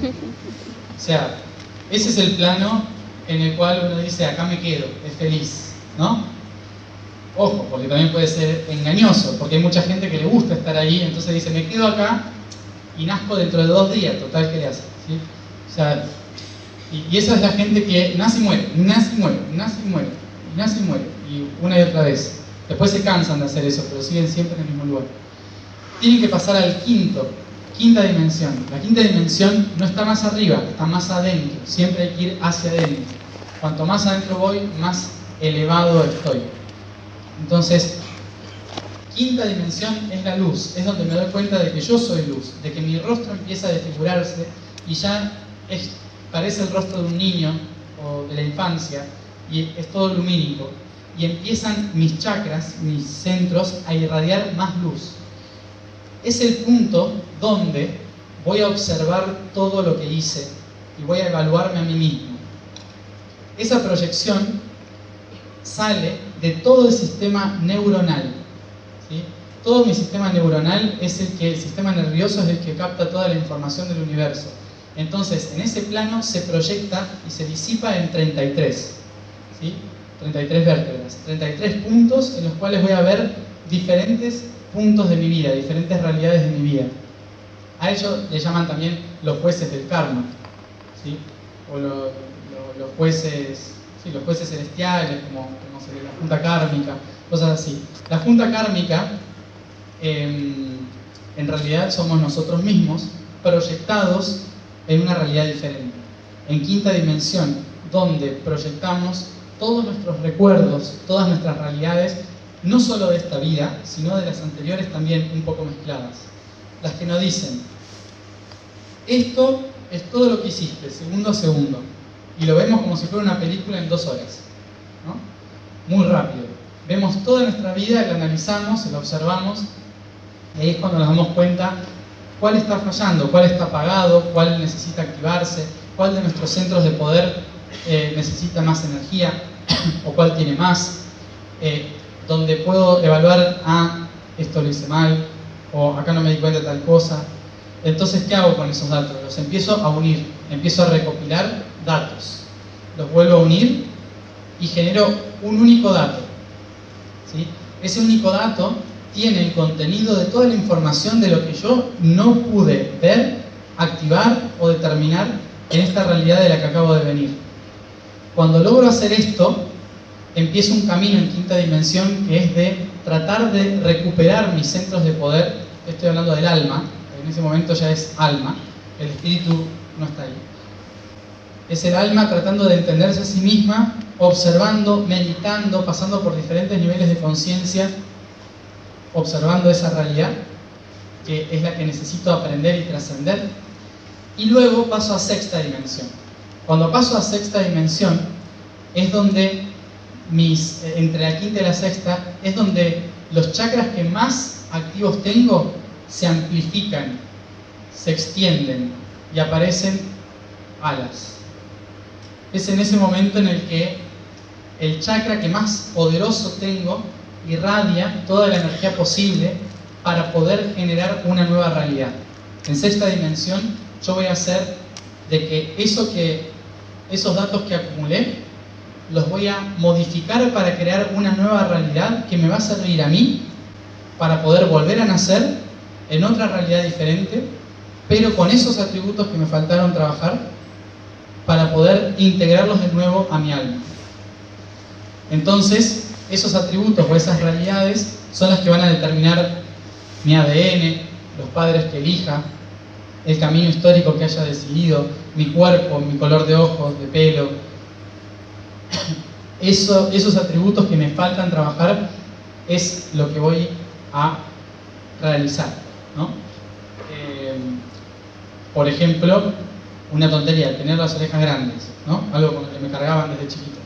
O sea, ese es el plano en el cual uno dice, acá me quedo, es feliz, ¿no? Ojo, porque también puede ser engañoso, porque hay mucha gente que le gusta estar ahí, entonces dice, me quedo acá y nazco dentro de 2 días, total, ¿qué le hace? ¿Sí? O sea, y esa es la gente que nace y muere, nace y muere, nace y muere, nace y muere, y una y otra vez. Después se cansan de hacer eso, pero siguen siempre en el mismo lugar. Tienen que pasar al quinta dimensión. La quinta dimensión no está más arriba, está más adentro, siempre hay que ir hacia adentro. Cuanto más adentro voy, más elevado estoy. Entonces, quinta dimensión es la luz, es donde me doy cuenta de que yo soy luz, de que mi rostro empieza a desfigurarse y ya es parece el rostro de un niño o de la infancia, y es todo lumínico, y empiezan mis chakras, mis centros, a irradiar más luz. Es el punto donde voy a observar todo lo que hice y voy a evaluarme a mí mismo. Esa proyección sale de todo el sistema neuronal, ¿sí? Todo mi sistema neuronal es el sistema nervioso es el que capta toda la información del universo. Entonces, en ese plano se proyecta y se disipa en 33, ¿sí? 33 vértebras, 33 puntos en los cuales voy a ver diferentes puntos de mi vida, diferentes realidades de mi vida. A ello le llaman también los jueces del karma, ¿sí? O los jueces, sí, los jueces celestiales, como la junta kármica, cosas así. La junta kármica, en realidad somos nosotros mismos proyectados en una realidad diferente, en quinta dimensión, donde proyectamos todos nuestros recuerdos, todas nuestras realidades, no solo de esta vida, sino de las anteriores también un poco mezcladas. Las que nos dicen, esto es todo lo que hiciste, segundo a segundo, y lo vemos como si fuera una película en 2 horas, ¿no? Muy rápido. Vemos toda nuestra vida, la analizamos, la observamos, y ahí es cuando nos damos cuenta cuál está fallando, cuál está apagado, cuál necesita activarse, cuál de nuestros centros de poder necesita más energía o cuál tiene más, donde puedo evaluar, esto lo hice mal, o acá no me di cuenta de tal cosa. Entonces, ¿qué hago con esos datos? Los empiezo a unir, empiezo a recopilar datos, los vuelvo a unir y genero un único dato, ¿sí? Ese único dato tiene el contenido de toda la información de lo que yo no pude ver, activar o determinar en esta realidad de la que acabo de venir. Cuando logro hacer esto, empiezo un camino en quinta dimensión que es de tratar de recuperar mis centros de poder. Estoy hablando del alma, en ese momento ya es alma, el espíritu no está ahí. Es el alma tratando de entenderse a sí misma, observando, meditando, pasando por diferentes niveles de conciencia, observando esa realidad, que es la que necesito aprender y trascender. Y luego paso a sexta dimensión. Cuando paso a sexta dimensión, es donde entre la quinta y la sexta, es donde los chakras que más activos tengo se amplifican, se extienden y aparecen alas. Es en ese momento en el que el chakra que más poderoso tengo irradia toda la energía posible para poder generar una nueva realidad. En sexta dimensión yo voy a hacer de que esos datos que acumulé los voy a modificar para crear una nueva realidad que me va a servir a mí para poder volver a nacer en otra realidad diferente, pero con esos atributos que me faltaron trabajar para poder integrarlos de nuevo a mi alma. Entonces, esos atributos o esas realidades son las que van a determinar mi ADN, los padres que elija, el camino histórico que haya decidido, mi cuerpo, mi color de ojos, de pelo. Esos atributos que me faltan trabajar es lo que voy a realizar, ¿no? Por ejemplo, una tontería, tener las orejas grandes, ¿no? Algo con lo que me cargaban desde chiquito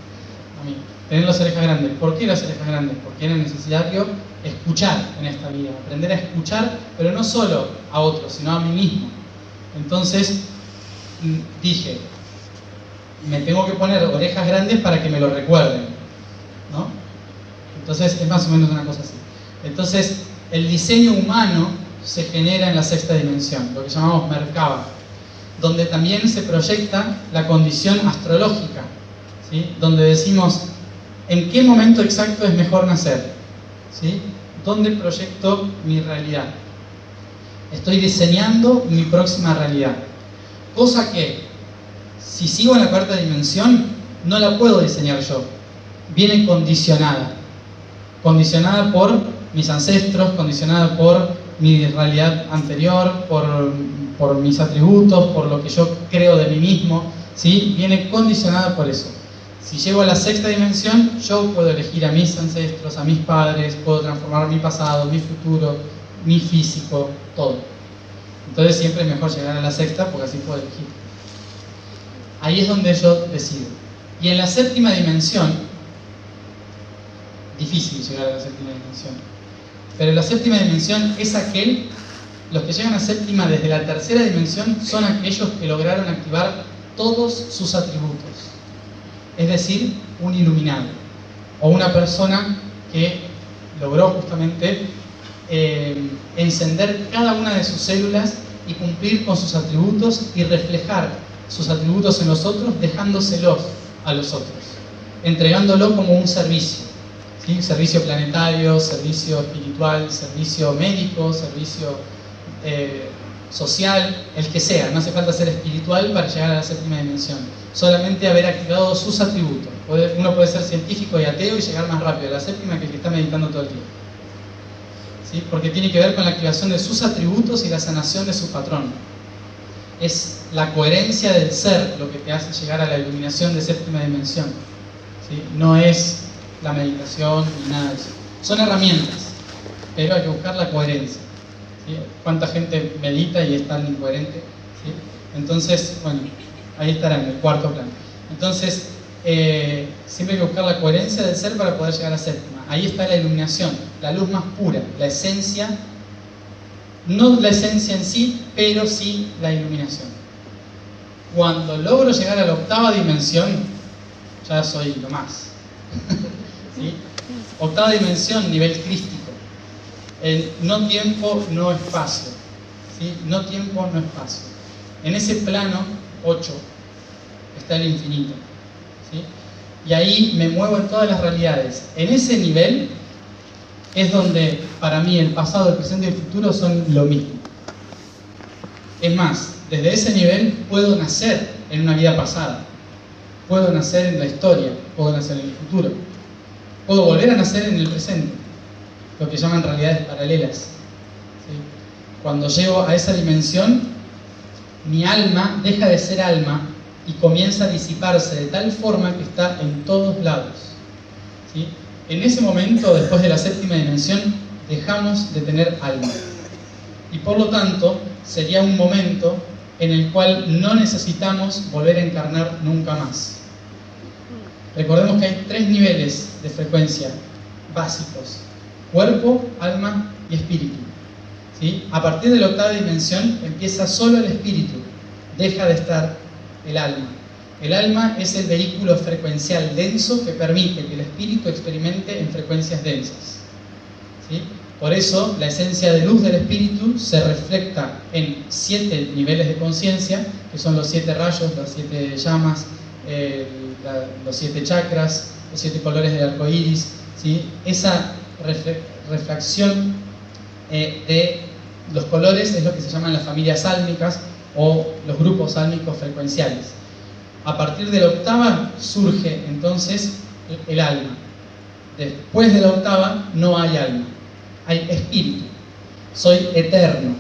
a mí. Tener las orejas grandes. ¿Por qué las orejas grandes? Porque era necesario escuchar en esta vida, aprender a escuchar, pero no solo a otros, sino a mí mismo. Entonces dije, me tengo que poner orejas grandes para que me lo recuerden, ¿no? Entonces es más o menos una cosa así. Entonces el diseño humano se genera en la sexta dimensión, lo que llamamos Merkaba, donde también se proyecta la condición astrológica, ¿sí? Donde decimos en qué momento exacto es mejor nacer, ¿sí? ¿Dónde proyecto mi realidad? Estoy diseñando mi próxima realidad, cosa que si sigo en la cuarta dimensión no la puedo diseñar yo, viene condicionada por mis ancestros, condicionada por mi realidad anterior, por mis atributos, por lo que yo creo de mí mismo, ¿sí? Viene condicionada por eso. Si llego a la sexta dimensión, yo puedo elegir a mis ancestros, a mis padres, puedo transformar mi pasado, mi futuro, mi físico, todo. Entonces siempre es mejor llegar a la sexta porque así puedo elegir. ahí es donde yo decido. Y en la séptima dimensión, difícil llegar a la séptima dimensión, pero la séptima dimensión es los que llegan a séptima desde la tercera dimensión son aquellos que lograron activar todos sus atributos. Es decir, un iluminado o una persona que logró justamente encender cada una de sus células y cumplir con sus atributos y reflejar sus atributos en los otros, dejándoselos a los otros, entregándolo como un servicio, ¿sí? Servicio planetario, servicio espiritual, servicio médico, servicio social, el que sea. No hace falta ser espiritual para llegar a la séptima dimensión, solamente haber activado sus atributos. Uno puede ser científico y ateo y llegar más rápido a la séptima que el que está meditando todo el día, ¿sí? Porque tiene que ver con la activación de sus atributos y la sanación de su patrón. Es la coherencia del ser lo que te hace llegar a la iluminación de séptima dimensión, ¿sí? No es la meditación ni nada de eso. Son herramientas, pero hay que buscar la coherencia, ¿sí? ¿Cuánta gente medita y es tan incoherente? ¿Sí? Entonces, bueno, ahí estará en el cuarto plano. Entonces, siempre hay que buscar la coherencia del ser para poder llegar a séptima. Ahí está la iluminación, la luz más pura, la esencia. No la esencia en sí, pero sí la iluminación. Cuando logro llegar a la octava dimensión, ya soy lo más. ¿Sí? Octava dimensión, nivel crístico. El no tiempo, no espacio. ¿Sí? No tiempo, no espacio. En ese plano 8 está el infinito. ¿Sí? Y ahí me muevo en todas las realidades. En ese nivel es donde para mí el pasado, el presente y el futuro son lo mismo. Es más, desde ese nivel puedo nacer en una vida pasada, puedo nacer en la historia, puedo nacer en el futuro, puedo volver a nacer en el presente, lo que llaman realidades paralelas. ¿Sí? Cuando llego a esa dimensión, mi alma deja de ser alma y comienza a disiparse de tal forma que está en todos lados. ¿Sí? En ese momento, después de la séptima dimensión, dejamos de tener alma. Y por lo tanto, sería un momento en el cual no necesitamos volver a encarnar nunca más. Recordemos que hay 3 niveles de frecuencia básicos: cuerpo, alma y espíritu. ¿Sí? A partir de la octava dimensión empieza solo el espíritu, deja de estar el alma. El alma es el vehículo frecuencial denso que permite que el espíritu experimente en frecuencias densas. ¿Sí? Por eso, la esencia de luz del espíritu se refleja en 7 niveles de conciencia, que son los 7 rayos, las 7 llamas, los 7 chakras, los 7 colores del arco iris. ¿Sí? Esa refracción de los colores es lo que se llaman las familias sálmicas o los grupos sálmicos frecuenciales. A partir de la octava surge entonces el alma. Después de la octava no hay alma, hay espíritu. Soy eterno,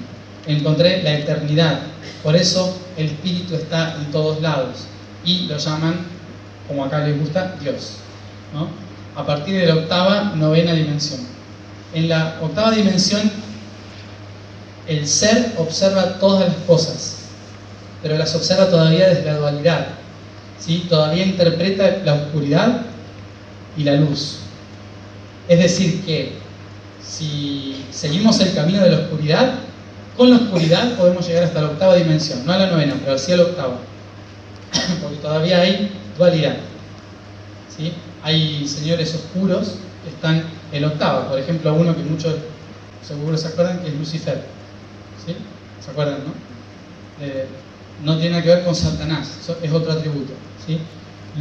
encontré la eternidad. Por eso el espíritu está en todos lados y lo llaman, como acá les gusta, Dios, ¿no? A partir de la octava, novena dimensión. En la octava dimensión, el ser observa todas las cosas, pero las observa todavía desde la dualidad. ¿Sí? Todavía interpreta la oscuridad y la luz. Es decir que si seguimos el camino de la oscuridad, con la oscuridad podemos llegar hasta la octava dimensión, no a la novena, pero sí a la octava, porque todavía hay dualidad. ¿Sí? Hay señores oscuros que están en la octava, por ejemplo uno que muchos seguro se acuerdan, que es Lucifer. ¿Sí? ¿Se acuerdan, no? No tiene nada que ver con Satanás, es otro atributo. ¿Sí?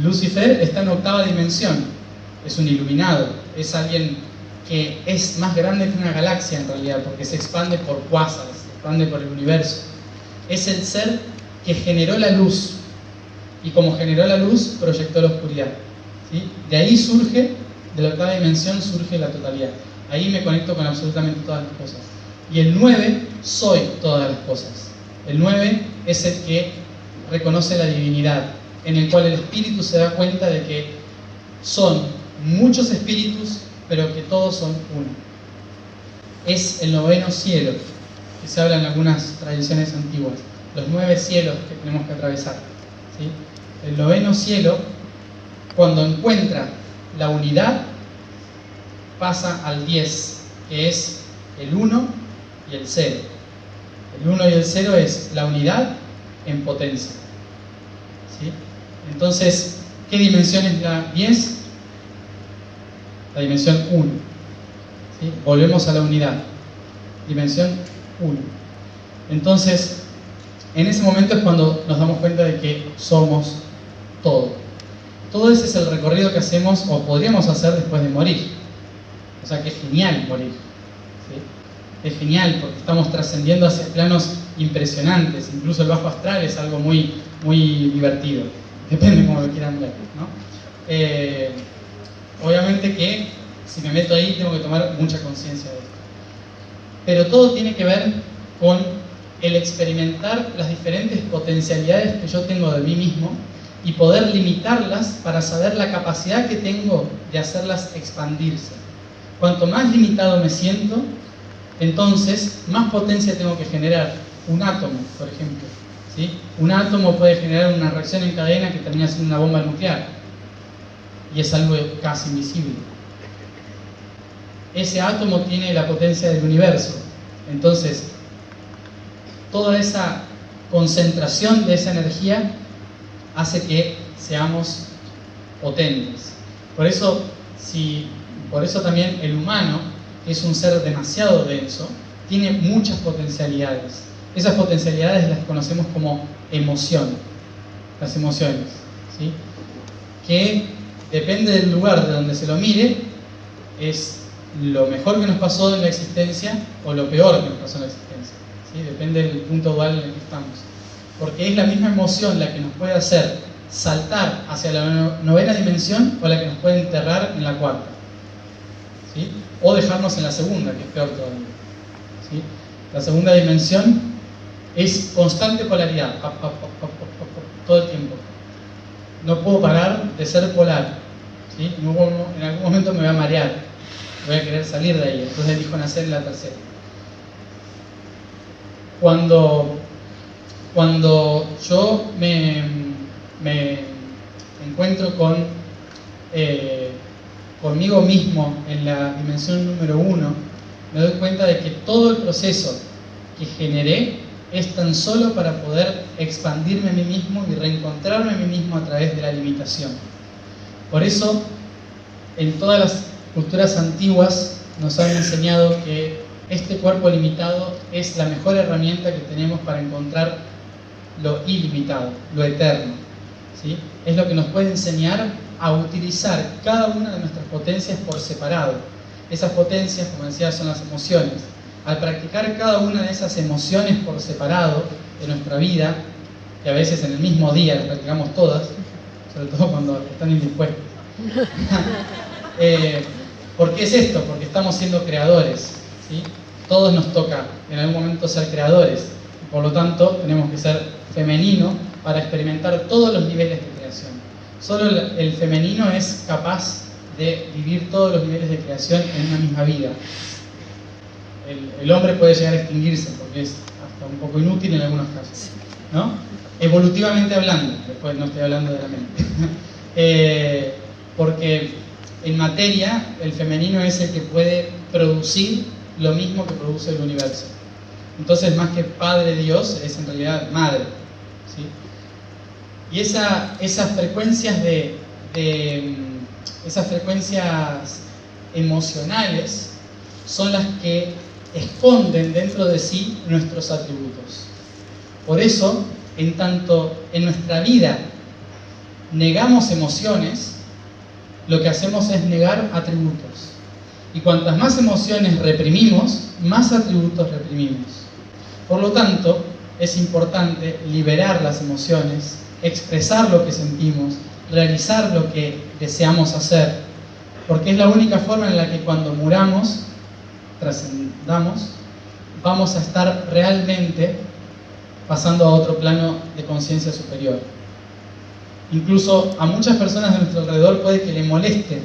Lucifer está en octava dimensión, es un iluminado, es alguien que es más grande que una galaxia en realidad, porque se expande por cuásares, se expande por el universo. Es el ser que generó la luz, y como generó la luz, proyectó la oscuridad. ¿Sí? De ahí surge, de la octava dimensión surge la totalidad. Ahí me conecto con absolutamente todas las cosas. Y el 9, soy todas las cosas. El 9 es el que reconoce la divinidad, en el cual el espíritu se da cuenta de que son muchos espíritus, pero que todos son uno. Es el noveno cielo, que se habla en algunas tradiciones antiguas, los 9 cielos que tenemos que atravesar. ¿Sí? el noveno cielo, cuando encuentra la unidad, pasa al 10, que es el 1 y el 0. El 1 y el 0 es la unidad en potencia. ¿Sí? Entonces, ¿qué dimensión es la 10? La dimensión 1. ¿Sí? Volvemos a la unidad. Dimensión 1. Entonces, en ese momento es cuando nos damos cuenta de que somos todo. Todo ese es el recorrido que hacemos o podríamos hacer después de morir. O sea que es genial morir. ¿Sí? Es genial porque estamos trascendiendo hacia planos impresionantes. Incluso el bajo astral es algo muy, muy divertido. Depende de cómo lo quieran ver, ¿no? Obviamente que si me meto ahí tengo que tomar mucha conciencia de esto. Pero todo tiene que ver con el experimentar las diferentes potencialidades que yo tengo de mí mismo y poder limitarlas para saber la capacidad que tengo de hacerlas expandirse. Cuanto más limitado me siento, entonces más potencia tengo que generar. Un átomo, por ejemplo, ¿sí? Un átomo puede generar una reacción en cadena que termina siendo una bomba nuclear y es algo casi invisible. Ese átomo tiene la potencia del universo. Entonces, toda esa concentración de esa energía hace que seamos potentes. Por eso también el humano, que es un ser demasiado denso, tiene muchas potencialidades. Esas potencialidades las conocemos como emoción, las emociones, ¿sí? Que depende del lugar de donde se lo mire, es lo mejor que nos pasó en la existencia o lo peor que nos pasó en la existencia, ¿sí? Depende del punto dual en el que estamos. Porque es la misma emoción la que nos puede hacer saltar hacia la novena dimensión o la que nos puede enterrar en la cuarta, ¿sí? O dejarnos en la segunda, que es peor todavía, ¿sí? La segunda dimensión es constante polaridad, todo el tiempo. No puedo parar de ser polar, ¿sí? En algún momento me voy a marear, voy a querer salir de ahí, entonces elijo nacer en la tercera. Cuando yo me encuentro conmigo mismo en la dimensión número 1, me doy cuenta de que todo el proceso que generé es tan solo para poder expandirme a mí mismo y reencontrarme a mí mismo a través de la limitación. Por eso, en todas las culturas antiguas nos han enseñado que este cuerpo limitado es la mejor herramienta que tenemos para encontrar lo ilimitado, lo eterno, ¿sí? Es lo que nos puede enseñar a utilizar cada una de nuestras potencias por separado. Esas potencias, como decía, son las emociones. Al practicar cada una de esas emociones por separado de nuestra vida, que a veces en el mismo día las practicamos todas, sobre todo cuando están indispuestos. ¿Por qué es esto? Porque estamos siendo creadores, ¿sí? Todos nos toca en algún momento ser creadores. Por lo tanto, tenemos que ser femenino para experimentar todos los niveles de creación. Solo el femenino es capaz de vivir todos los niveles de creación en una misma vida. El hombre puede llegar a extinguirse porque es hasta un poco inútil en algunos casos, ¿no? Evolutivamente hablando, después no estoy hablando de la mente. Porque en materia el femenino es el que puede producir lo mismo que produce el universo. Entonces, más que Padre Dios, es en realidad Madre, ¿sí? Y esas frecuencias esas frecuencias emocionales son las que esconden dentro de sí nuestros atributos. Por eso, en tanto en nuestra vida negamos emociones, lo que hacemos es negar atributos. Y cuantas más emociones reprimimos, más atributos reprimimos. Por lo tanto, es importante liberar las emociones, expresar lo que sentimos, realizar lo que deseamos hacer, porque es la única forma en la que cuando muramos, trascendamos, vamos a estar realmente pasando a otro plano de conciencia superior. Incluso a muchas personas de nuestro alrededor puede que le moleste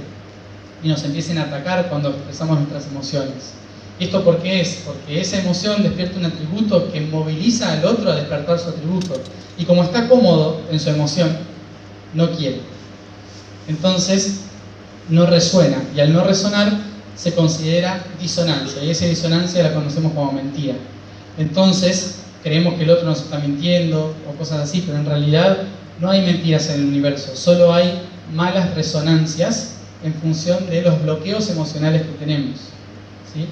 y nos empiecen a atacar cuando expresamos nuestras emociones. ¿Y esto por qué es? Porque esa emoción despierta un atributo que moviliza al otro a despertar su atributo. Y como está cómodo en su emoción, no quiere. Entonces, no resuena, y al no resonar se considera disonancia, y esa disonancia la conocemos como mentira. Entonces, creemos que el otro nos está mintiendo o cosas así, pero en realidad no hay mentiras en el universo, solo hay malas resonancias en función de los bloqueos emocionales que tenemos, ¿sí?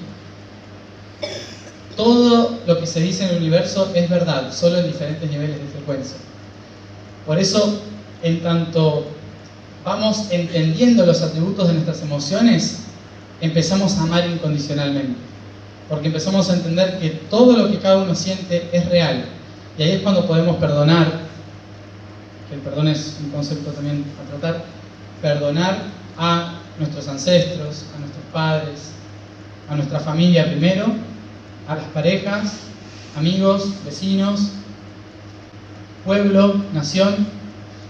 Todo lo que se dice en el universo es verdad, solo en diferentes niveles de frecuencia. Por eso, en tanto vamos entendiendo los atributos de nuestras emociones, empezamos a amar incondicionalmente. Porque empezamos a entender que todo lo que cada uno siente es real. Y ahí es cuando podemos perdonar, que el perdón es un concepto también a tratar, perdonar a nuestros ancestros, a nuestros padres, a nuestra familia primero, a las parejas, amigos, vecinos, pueblo, nación,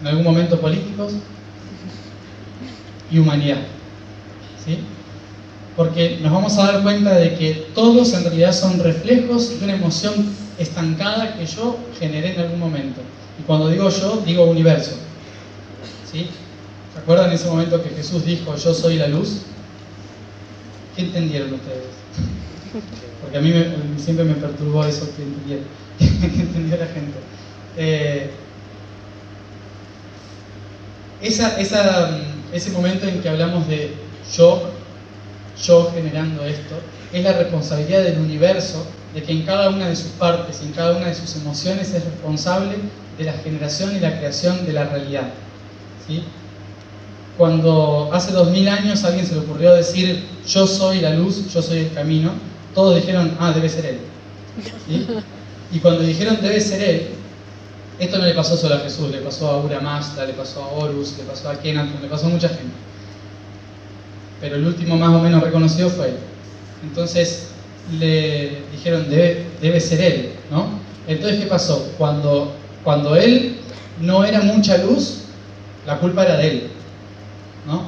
en algún momento políticos y humanidad, ¿sí? Porque nos vamos a dar cuenta de que todos en realidad son reflejos de una emoción estancada que yo generé en algún momento. Y cuando digo yo, digo universo, ¿sí? ¿Se acuerdan ese momento que Jesús dijo, yo soy la luz? ¿Qué entendieron ustedes? Porque a mí siempre me perturbó eso que entendieron. ¿Qué entendió la gente? Ese momento en que hablamos de yo generando esto, es la responsabilidad del universo, de que en cada una de sus partes y en cada una de sus emociones es responsable de la generación y la creación de la realidad, ¿sí? Cuando hace 2000 años a alguien se le ocurrió decir yo soy la luz, yo soy el camino, todos dijeron, debe ser él, ¿sí? Y cuando dijeron debe ser él, esto no le pasó solo a Jesús, le pasó a Ahura Mazda, le pasó a Horus, le pasó a Kenan, le pasó a mucha gente. Pero el último más o menos reconocido fue él. Entonces le dijeron, debe ser él, ¿no? Entonces, ¿qué pasó? Cuando él no era mucha luz, la culpa era de él, ¿no?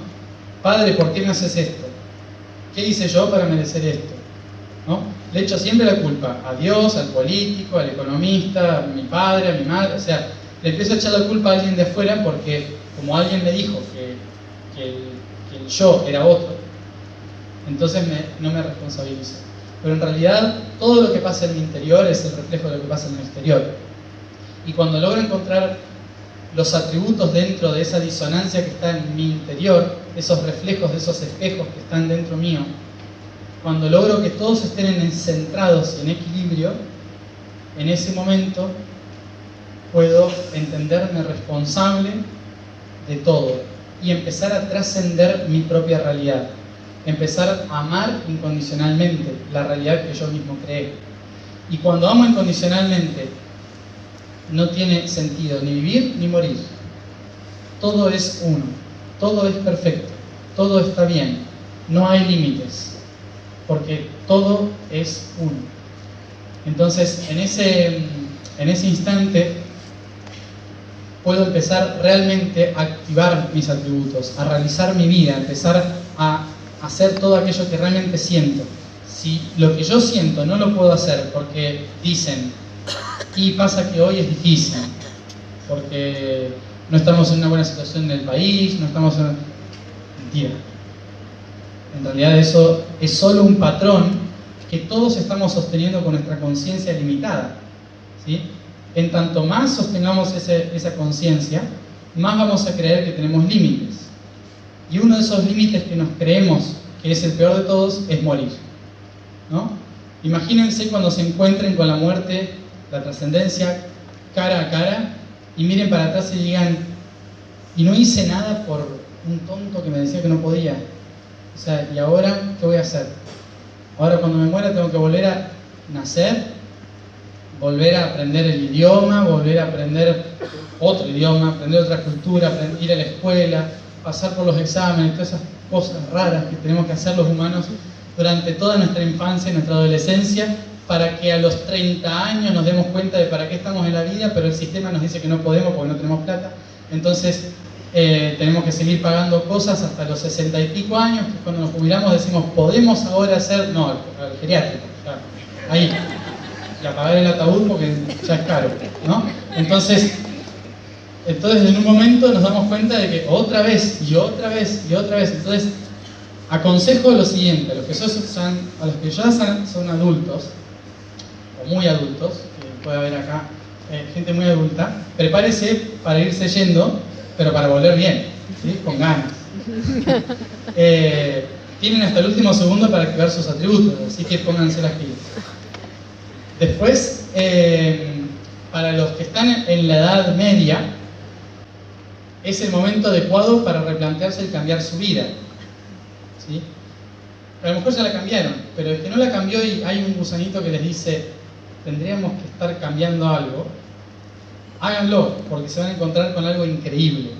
Padre, ¿por qué me haces esto? ¿Qué hice yo para merecer esto? ¿No? Le echo siempre la culpa a Dios, al político, al economista, a mi padre, a mi madre. O sea, le empiezo a echar la culpa a alguien de afuera porque como alguien me dijo que el yo era otro, entonces no me responsabilizo. Pero en realidad todo lo que pasa en mi interior es el reflejo de lo que pasa en el exterior. Y cuando logro encontrar los atributos dentro de esa disonancia que está en mi interior, esos reflejos de esos espejos que están dentro mío, cuando logro que todos estén centrados y en equilibrio, en ese momento puedo entenderme responsable de todo y empezar a trascender mi propia realidad, empezar a amar incondicionalmente la realidad que yo mismo creé. Y cuando amo incondicionalmente, no tiene sentido ni vivir ni morir. Todo es uno, todo es perfecto, todo está bien, no hay límites, porque todo es uno. Entonces, en ese instante, puedo empezar realmente a activar mis atributos, a realizar mi vida, a empezar a hacer todo aquello que realmente siento. Si lo que yo siento no lo puedo hacer porque dicen, y pasa que hoy es difícil, porque no estamos en una buena situación en el país, no estamos en... Mentira. En realidad eso es solo un patrón que todos estamos sosteniendo con nuestra conciencia limitada, ¿sí? En tanto más sostengamos esa conciencia, más vamos a creer que tenemos límites. Y uno de esos límites que nos creemos que es el peor de todos es morir, ¿no? Imagínense cuando se encuentren con la muerte, la trascendencia, cara a cara, y miren para atrás y digan, y no hice nada por un tonto que me decía que no podía. O sea, ¿y ahora qué voy a hacer? Ahora cuando me muera tengo que volver a nacer, volver a aprender el idioma, volver a aprender otro idioma, aprender otra cultura, ir a la escuela, pasar por los exámenes, todas esas cosas raras que tenemos que hacer los humanos durante toda nuestra infancia y nuestra adolescencia, para que a los 30 años nos demos cuenta de para qué estamos en la vida, pero el sistema nos dice que no podemos porque no tenemos plata. Entonces tenemos que seguir pagando cosas hasta los 60 y pico años, que cuando nos jubilamos decimos, podemos ahora hacer, no, al geriátrico, ya, ahí, y a pagar el ataúd porque ya es caro, ¿no? Entonces, Entonces en un momento nos damos cuenta de que otra vez y otra vez y otra vez. Entonces aconsejo lo siguiente, a los que ya son adultos, o muy adultos, que puede haber acá gente muy adulta, prepárese para irse yendo, pero para volver bien, ¿sí? Con ganas. Tienen hasta el último segundo para activar sus atributos, así que pónganse las pilas. Después, para los que están en la edad media, es el momento adecuado para replantearse el cambiar su vida, ¿sí? A lo mejor ya la cambiaron, pero el que no la cambió y hay un gusanito que les dice tendríamos que estar cambiando algo, háganlo, porque se van a encontrar con algo increíble: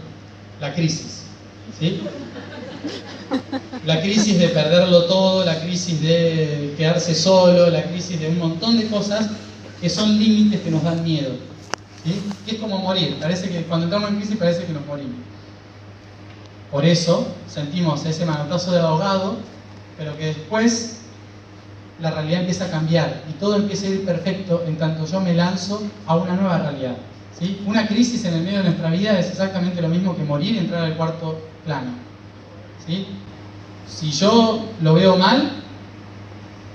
la crisis, ¿sí? La crisis de perderlo todo, la crisis de quedarse solo, la crisis de un montón de cosas que son límites que nos dan miedo, ¿sí? Y es como morir, parece que cuando entramos en crisis parece que nos morimos. Por eso sentimos ese manotazo de ahogado, pero que después la realidad empieza a cambiar y todo empieza a ir perfecto en tanto yo me lanzo a una nueva realidad, ¿sí? Una crisis en el medio de nuestra vida es exactamente lo mismo que morir y entrar al cuarto plano, ¿sí? Si yo lo veo mal,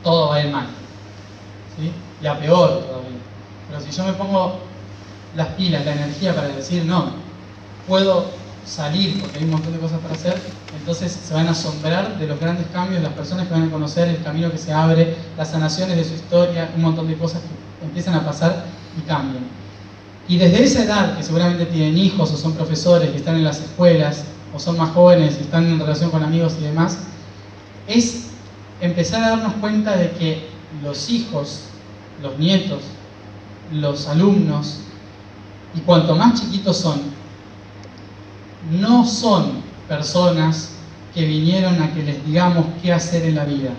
todo va a ir mal, ¿sí? Y a peor todavía. Pero si yo me pongo las pilas, la energía para decir no, puedo salir porque hay un montón de cosas para hacer, entonces se van a asombrar de los grandes cambios, las personas que van a conocer, el camino que se abre, las sanaciones de su historia, un montón de cosas que empiezan a pasar y cambian. Y desde esa edad, que seguramente tienen hijos o son profesores que están en las escuelas o son más jóvenes y están en relación con amigos y demás, es empezar a darnos cuenta de que los hijos, los nietos, los alumnos, y cuanto más chiquitos son, no son personas que vinieron a que les digamos qué hacer en la vida,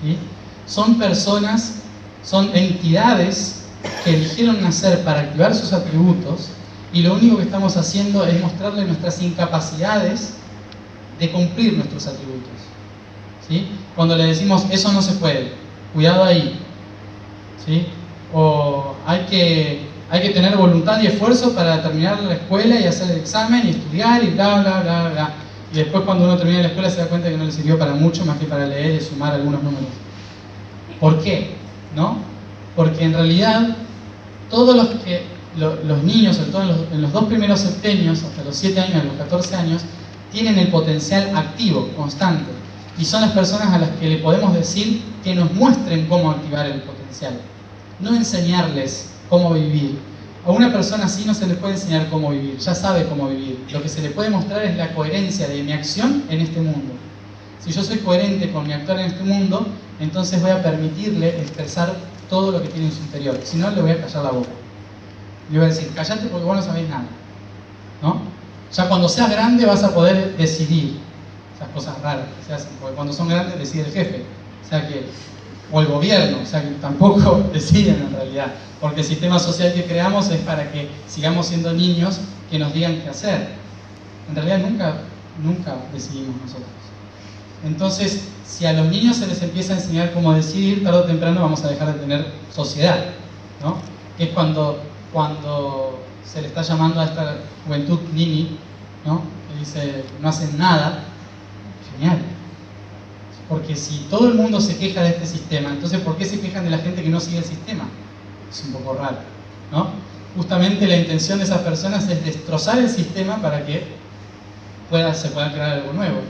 ¿sí? Son personas, son entidades que eligieron nacer para activar sus atributos, y lo único que estamos haciendo es mostrarles nuestras incapacidades de cumplir nuestros atributos, ¿sí? Cuando le decimos eso no se puede, cuidado ahí, ¿sí? O hay que tener voluntad y esfuerzo para terminar la escuela y hacer el examen y estudiar y bla, bla, bla, bla. Y después cuando uno termina la escuela se da cuenta que no le sirvió para mucho más que para leer y sumar algunos números. ¿Por qué? ¿No? Porque en realidad todos los niños, sobre todo en los 2 primeros septenios, hasta los 7 años, a los 14 años, tienen el potencial activo, constante. Y son las personas a las que le podemos decir que nos muestren cómo activar el potencial. No enseñarles cómo vivir. A una persona así no se le puede enseñar cómo vivir, ya sabe cómo vivir. Lo que se le puede mostrar es la coherencia de mi acción en este mundo. Si yo soy coherente con mi actuar en este mundo, entonces voy a permitirle expresar todo lo que tiene en su interior. Si no, le voy a callar la boca. Le voy a decir, callate porque vos no sabés nada, ¿no? Ya cuando seas grande vas a poder decidir esas cosas raras que se hacen, porque cuando son grandes decide el jefe, o el gobierno, o sea que tampoco deciden en realidad, porque el sistema social que creamos es para que sigamos siendo niños que nos digan qué hacer. En realidad nunca decidimos nosotros. Entonces, si a los niños se les empieza a enseñar cómo decidir, tarde o temprano vamos a dejar de tener sociedad, ¿no? Que es cuando se le está llamando a esta juventud nini, ¿no? Que dice no hacen nada. Genial. Porque si todo el mundo se queja de este sistema, entonces ¿por qué se quejan de la gente que no sigue el sistema? Es un poco raro, ¿no? Justamente la intención de esas personas es destrozar el sistema para que se pueda crear algo nuevo,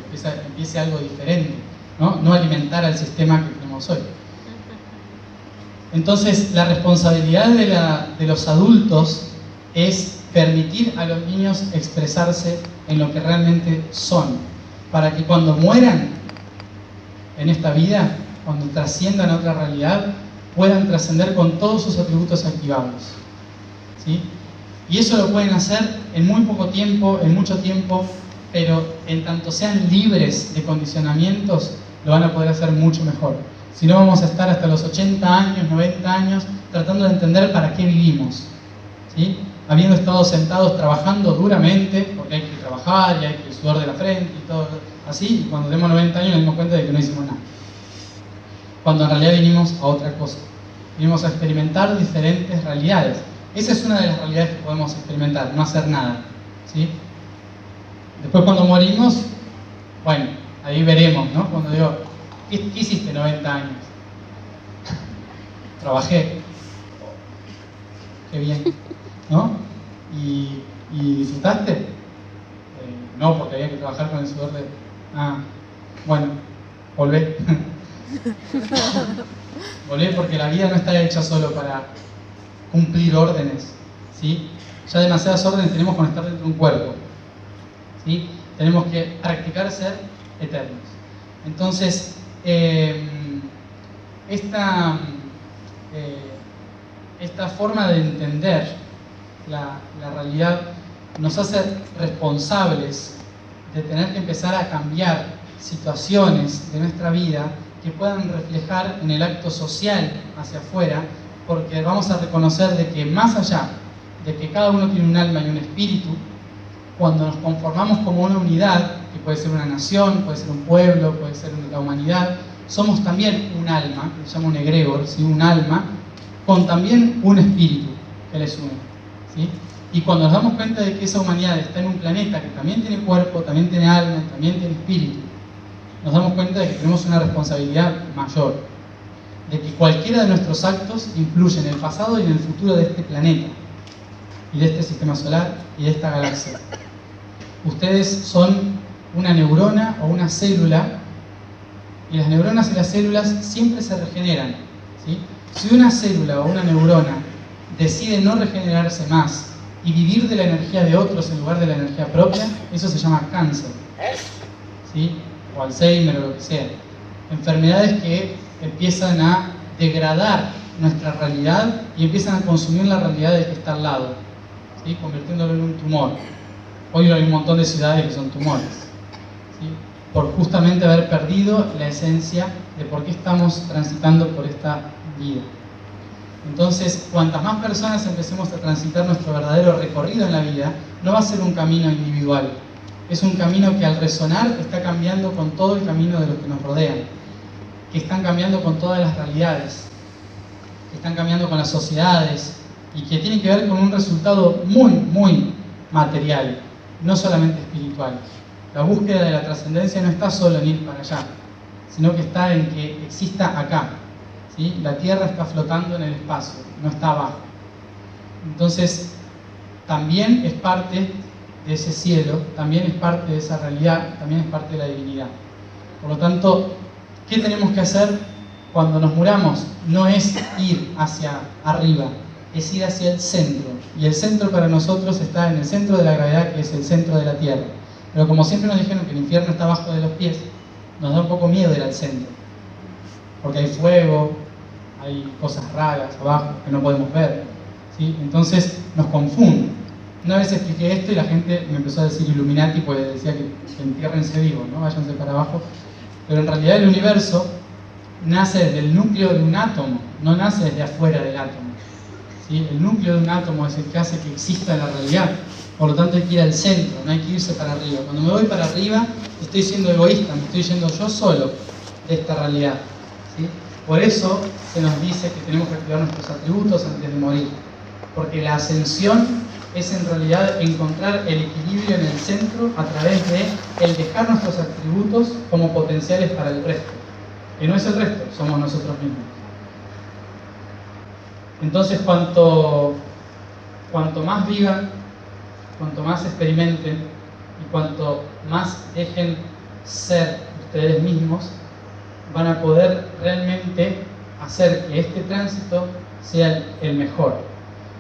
empiece algo diferente, ¿no? No alimentar al sistema que tenemos hoy. Entonces, la responsabilidad de los adultos es permitir a los niños expresarse en lo que realmente son, para que cuando mueran en esta vida, cuando trasciendan a otra realidad, puedan trascender con todos sus atributos activados, ¿sí? Y eso lo pueden hacer en muy poco tiempo, en mucho tiempo, pero en tanto sean libres de condicionamientos, lo van a poder hacer mucho mejor. Si no, vamos a estar hasta los 80 años, 90 años, tratando de entender para qué vivimos, ¿sí? Habiendo estado sentados trabajando duramente, porque hay que trabajar y hay que sudar de la frente y todo así, y cuando tenemos 90 años nos dimos cuenta de que no hicimos nada. Cuando en realidad vinimos a otra cosa. Vinimos a experimentar diferentes realidades. Esa es una de las realidades que podemos experimentar, no hacer nada, ¿sí? Después cuando morimos, bueno, ahí veremos, ¿no? Cuando digo, ¿qué hiciste 90 años? Trabajé. Qué bien, ¿no? ¿Y disfrutaste? No, porque había que trabajar con el sudor de... Ah, bueno, volvé. Volvé porque la vida no está hecha solo para cumplir órdenes, ¿sí? Ya demasiadas órdenes tenemos con estar dentro de un cuerpo, ¿sí? Tenemos que practicar ser eternos. Entonces, esta forma de entender la realidad nos hace responsables de tener que empezar a cambiar situaciones de nuestra vida que puedan reflejar en el acto social hacia afuera, porque vamos a reconocer de que más allá de que cada uno tiene un alma y un espíritu, cuando nos conformamos como una unidad, que puede ser una nación, puede ser un pueblo, puede ser la humanidad, somos también un alma, que se llama un egregor, ¿sí? Un alma, con también un espíritu que les une, ¿sí? Y cuando nos damos cuenta de que esa humanidad está en un planeta que también tiene cuerpo, también tiene alma, también tiene espíritu, nos damos cuenta de que tenemos una responsabilidad mayor, de que cualquiera de nuestros actos influye en el pasado y en el futuro de este planeta, y de este sistema solar y de esta galaxia. Ustedes son una neurona o una célula, y las neuronas y las células siempre se regeneran, ¿sí? Si una célula o una neurona decide no regenerarse más y vivir de la energía de otros en lugar de la energía propia, eso se llama cáncer, ¿sí? O Alzheimer o lo que sea. Enfermedades que empiezan a degradar nuestra realidad y empiezan a consumir la realidad del que está al lado, ¿sí? Convirtiéndolo en un tumor. Hoy hay un montón de ciudades que son tumores, ¿sí? Por justamente haber perdido la esencia de por qué estamos transitando por esta vida. Entonces, cuantas más personas empecemos a transitar nuestro verdadero recorrido en la vida, no va a ser un camino individual. Es un camino que al resonar está cambiando con todo el camino de los que nos rodean, que están cambiando con todas las realidades, que están cambiando con las sociedades y que tienen que ver con un resultado muy, muy material, no solamente espiritual. La búsqueda de la trascendencia no está solo en ir para allá, sino que está en que exista acá, ¿sí? La Tierra está flotando en el espacio, no está abajo. Entonces, también es parte de ese cielo, también es parte de esa realidad, también es parte de la divinidad. Por lo tanto, ¿qué tenemos que hacer cuando nos muramos? No es ir hacia arriba, es ir hacia el centro. Y el centro para nosotros está en el centro de la gravedad, que es el centro de la Tierra. Pero como siempre nos dijeron que el infierno está abajo de los pies, nos da un poco miedo ir al centro. Porque hay fuego, hay cosas raras abajo que no podemos ver, ¿sí? Entonces nos confunde. Una vez expliqué esto y la gente me empezó a decir Illuminati, pues decía que entiérrense vivos, ¿no? Váyanse para abajo. Pero en realidad el universo nace desde el núcleo de un átomo, no nace desde afuera del átomo, ¿sí? El núcleo de un átomo es el que hace que exista la realidad. Por lo tanto hay que ir al centro, no hay que irse para arriba. Cuando me voy para arriba estoy siendo egoísta, me estoy yendo yo solo de esta realidad, ¿sí? Por eso se nos dice que tenemos que activar nuestros atributos antes de morir, porque la ascensión es en realidad encontrar el equilibrio en el centro a través de el dejar nuestros atributos como potenciales para el resto, que no es el resto, somos nosotros mismos. Entonces cuanto más vivan, cuanto más experimenten y cuanto más dejen ser ustedes mismos, van a poder realmente hacer que este tránsito sea el mejor.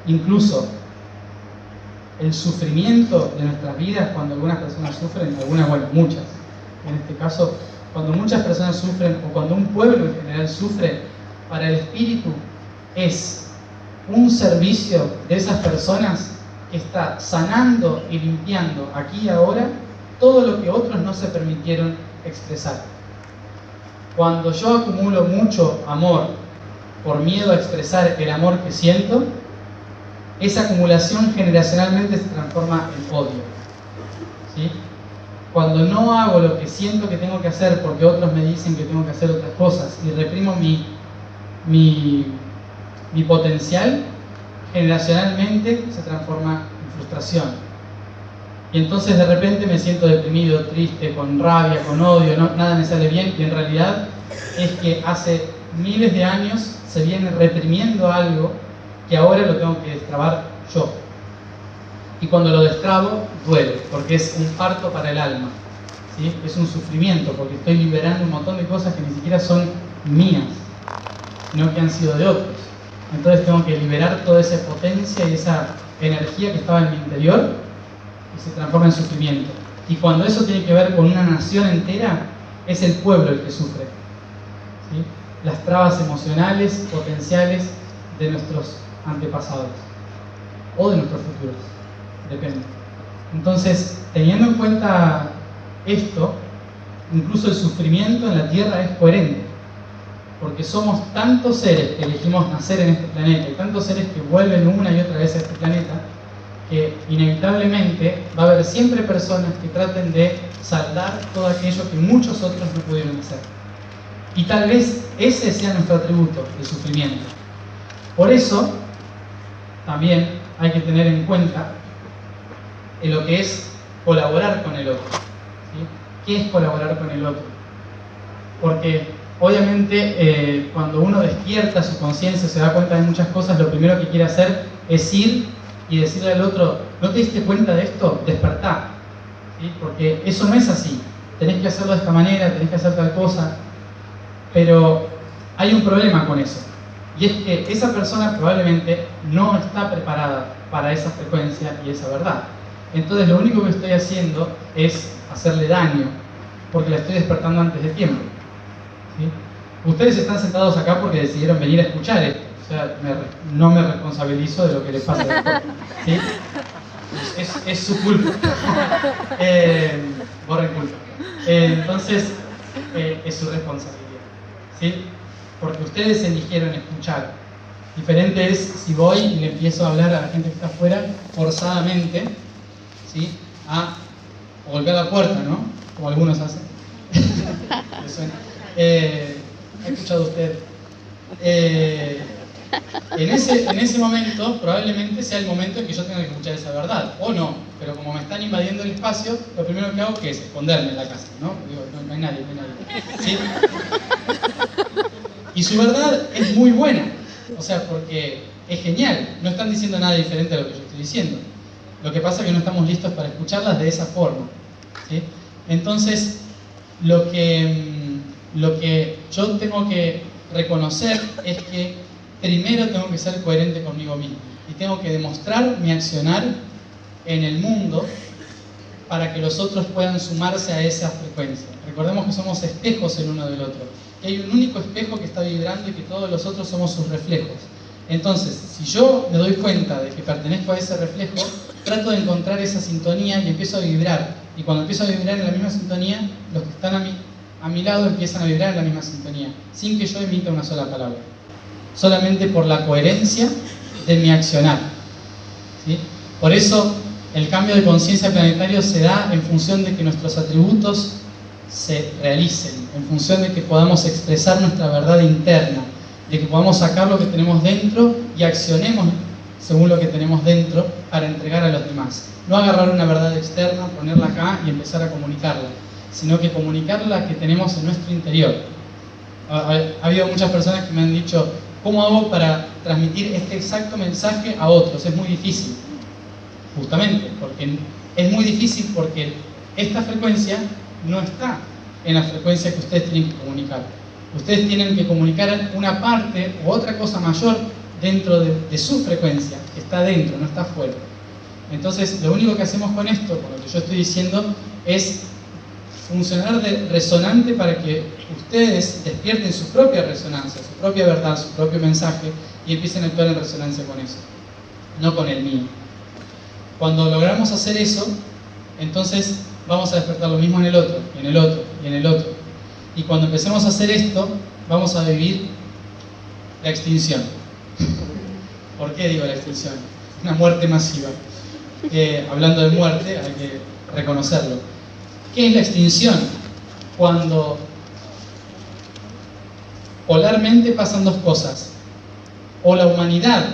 Incluso el sufrimiento de nuestras vidas, cuando algunas personas sufren, algunas, bueno, muchas, en este caso, cuando muchas personas sufren o cuando un pueblo en general sufre, para el espíritu es un servicio de esas personas que está sanando y limpiando aquí y ahora todo lo que otros no se permitieron expresar. Cuando yo acumulo mucho amor por miedo a expresar el amor que siento, esa acumulación generacionalmente se transforma en odio, ¿sí? Cuando no hago lo que siento que tengo que hacer porque otros me dicen que tengo que hacer otras cosas y reprimo mi potencial, generacionalmente se transforma en frustración. Y entonces de repente me siento deprimido, triste, con rabia, con odio, nada me sale bien, y en realidad es que hace miles de años se viene reprimiendo algo que ahora lo tengo que destrabar yo. Y cuando lo destrabo, duele, porque es un parto para el alma, ¿sí? Es un sufrimiento, porque estoy liberando un montón de cosas que ni siquiera son mías, sino que han sido de otros. Entonces tengo que liberar toda esa potencia y esa energía que estaba en mi interior y se transforma en sufrimiento. Y cuando eso tiene que ver con una nación entera, es el pueblo el que sufre, ¿sí? Las trabas emocionales, potenciales de nuestros antepasados o de nuestros futuros, depende. Entonces, teniendo en cuenta esto, incluso el sufrimiento en la Tierra es coherente, porque somos tantos seres que elegimos nacer en este planeta y tantos seres que vuelven una y otra vez a este planeta, que inevitablemente va a haber siempre personas que traten de saldar todo aquello que muchos otros no pudieron hacer. Y tal vez ese sea nuestro atributo de sufrimiento. Por eso, también hay que tener en cuenta lo que es colaborar con el otro, ¿sí? ¿Qué es colaborar con el otro? Porque obviamente cuando uno despierta su conciencia, se da cuenta de muchas cosas, lo primero que quiere hacer es ir y decirle al otro: ¿no te diste cuenta de esto? Despertá, ¿sí? Porque eso no es así, tenés que hacerlo de esta manera, tenés que hacer tal cosa. Pero hay un problema con eso, y es que esa persona probablemente no está preparada para esa frecuencia y esa verdad. Entonces lo único que estoy haciendo es hacerle daño, porque la estoy despertando antes de tiempo, ¿sí? Ustedes están sentados acá porque decidieron venir a escuchar esto, o sea, no me responsabilizo de lo que les pase después, ¿sí? Es su culpa. Borren culpa. Entonces, es su responsabilidad, ¿sí? Porque ustedes eligieron escuchar. Diferente es si voy y le empiezo a hablar a la gente que está afuera forzadamente, ¿sí? A golpear la puerta, ¿no? Como algunos hacen. ¿Les suena? ¿Ha escuchado usted? En ese momento probablemente sea el momento en que yo tenga que escuchar esa verdad, o no, pero como me están invadiendo el espacio, lo primero que hago es esconderme en la casa, ¿no? Digo, no hay nadie, ¿sí? Y su verdad es muy buena, o sea, porque es genial, no están diciendo nada diferente a lo que yo estoy diciendo. Lo que pasa es que no estamos listos para escucharlas de esa forma, ¿sí? Entonces, lo que yo tengo que reconocer es que primero tengo que ser coherente conmigo mismo y tengo que demostrar mi accionar en el mundo para que los otros puedan sumarse a esa frecuencia. Recordemos que somos espejos el uno del otro, que hay un único espejo que está vibrando y que todos los otros somos sus reflejos. Entonces, si yo me doy cuenta de que pertenezco a ese reflejo, trato de encontrar esa sintonía y empiezo a vibrar. Y cuando empiezo a vibrar en la misma sintonía, los que están a mi lado empiezan a vibrar en la misma sintonía, sin que yo emita una sola palabra. Solamente por la coherencia de mi accionar, ¿sí? Por eso el cambio de conciencia planetario se da en función de que nuestros atributos se realicen, en función de que podamos expresar nuestra verdad interna, de que podamos sacar lo que tenemos dentro y accionemos según lo que tenemos dentro para entregar a los demás. No agarrar una verdad externa, ponerla acá y empezar a comunicarla, sino que comunicar la que tenemos en nuestro interior. Ha habido muchas personas que me han dicho: ¿cómo hago para transmitir este exacto mensaje a otros? Es muy difícil. Justamente, porque es muy difícil porque esta frecuencia no está en la frecuencia que ustedes tienen que comunicar. Ustedes tienen que comunicar una parte u otra cosa mayor dentro de su frecuencia, que está dentro, no está afuera. Entonces, lo único que hacemos con esto, con lo que yo estoy diciendo, es funcionar de resonante para que ustedes despierten su propia resonancia, su propia verdad, su propio mensaje y empiecen a actuar en resonancia con eso, no con el mío. Cuando logramos hacer eso, entonces vamos a despertar lo mismo en el otro, y en el otro, y en el otro. Y cuando empecemos a hacer esto, vamos a vivir la extinción. ¿Por qué digo la extinción? Una muerte masiva. Hablando de muerte, hay que reconocerlo. ¿Qué es la extinción? Cuando polarmente pasan dos cosas. O la humanidad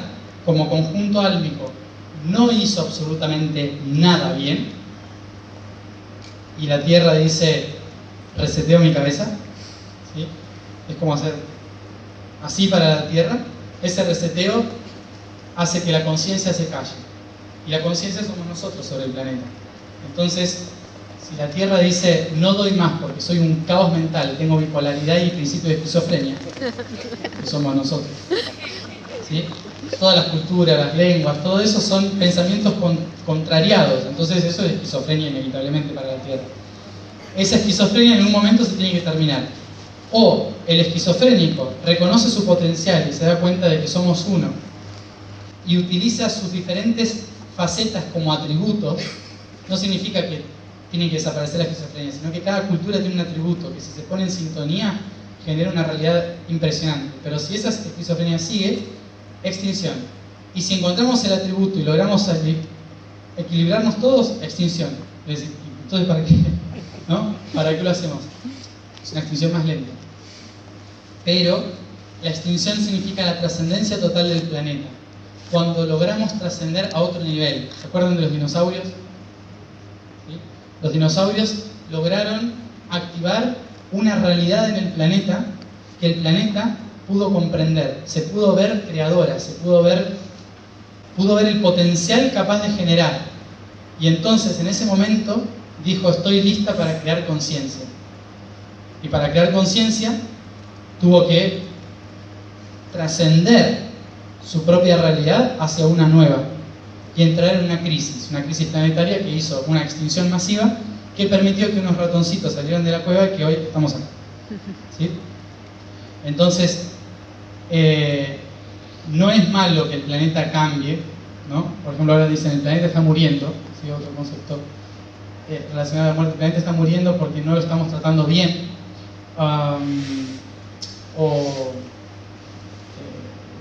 como conjunto álmico no hizo absolutamente nada bien, y la Tierra dice, reseteo mi cabeza, ¿sí? Es como hacer así para la Tierra. Ese reseteo hace que la conciencia se calle, y la conciencia somos nosotros sobre el planeta. Entonces, si la Tierra dice, no doy más porque soy un caos mental, tengo bipolaridad y principio de esquizofrenia, que somos nosotros, ¿sí? Todas las culturas, las lenguas, todo eso son pensamientos contrariados. Entonces eso es esquizofrenia inevitablemente para la Tierra. Esa esquizofrenia en un momento se tiene que terminar. O el esquizofrénico reconoce su potencial y se da cuenta de que somos uno y utiliza sus diferentes facetas como atributos. No significa que tiene que desaparecer la esquizofrenia, sino que cada cultura tiene un atributo que, si se pone en sintonía, genera una realidad impresionante. Pero si esa esquizofrenia sigue, extinción. Y si encontramos el atributo y logramos equilibrarnos todos, extinción. Entonces, ¿para qué? ¿No? ¿Para qué lo hacemos? Es una extinción más lenta. Pero la extinción significa la trascendencia total del planeta. Cuando logramos trascender a otro nivel. ¿Se acuerdan de los dinosaurios? ¿Sí? Los dinosaurios lograron activar una realidad en el planeta que el planeta pudo comprender. Se pudo ver creadora, se pudo ver el potencial capaz de generar. Y entonces, en ese momento, dijo, estoy lista para crear conciencia. Y para crear conciencia tuvo que trascender su propia realidad hacia una nueva y entrar en una crisis planetaria que hizo una extinción masiva que permitió que unos ratoncitos salieran de la cueva y que hoy estamos acá. ¿Sí? Entonces, no es malo que el planeta cambie, ¿no? Por ejemplo, ahora dicen, el planeta está muriendo, ¿sí? Otro concepto relacionado a la muerte. El planeta está muriendo porque no lo estamos tratando bien, o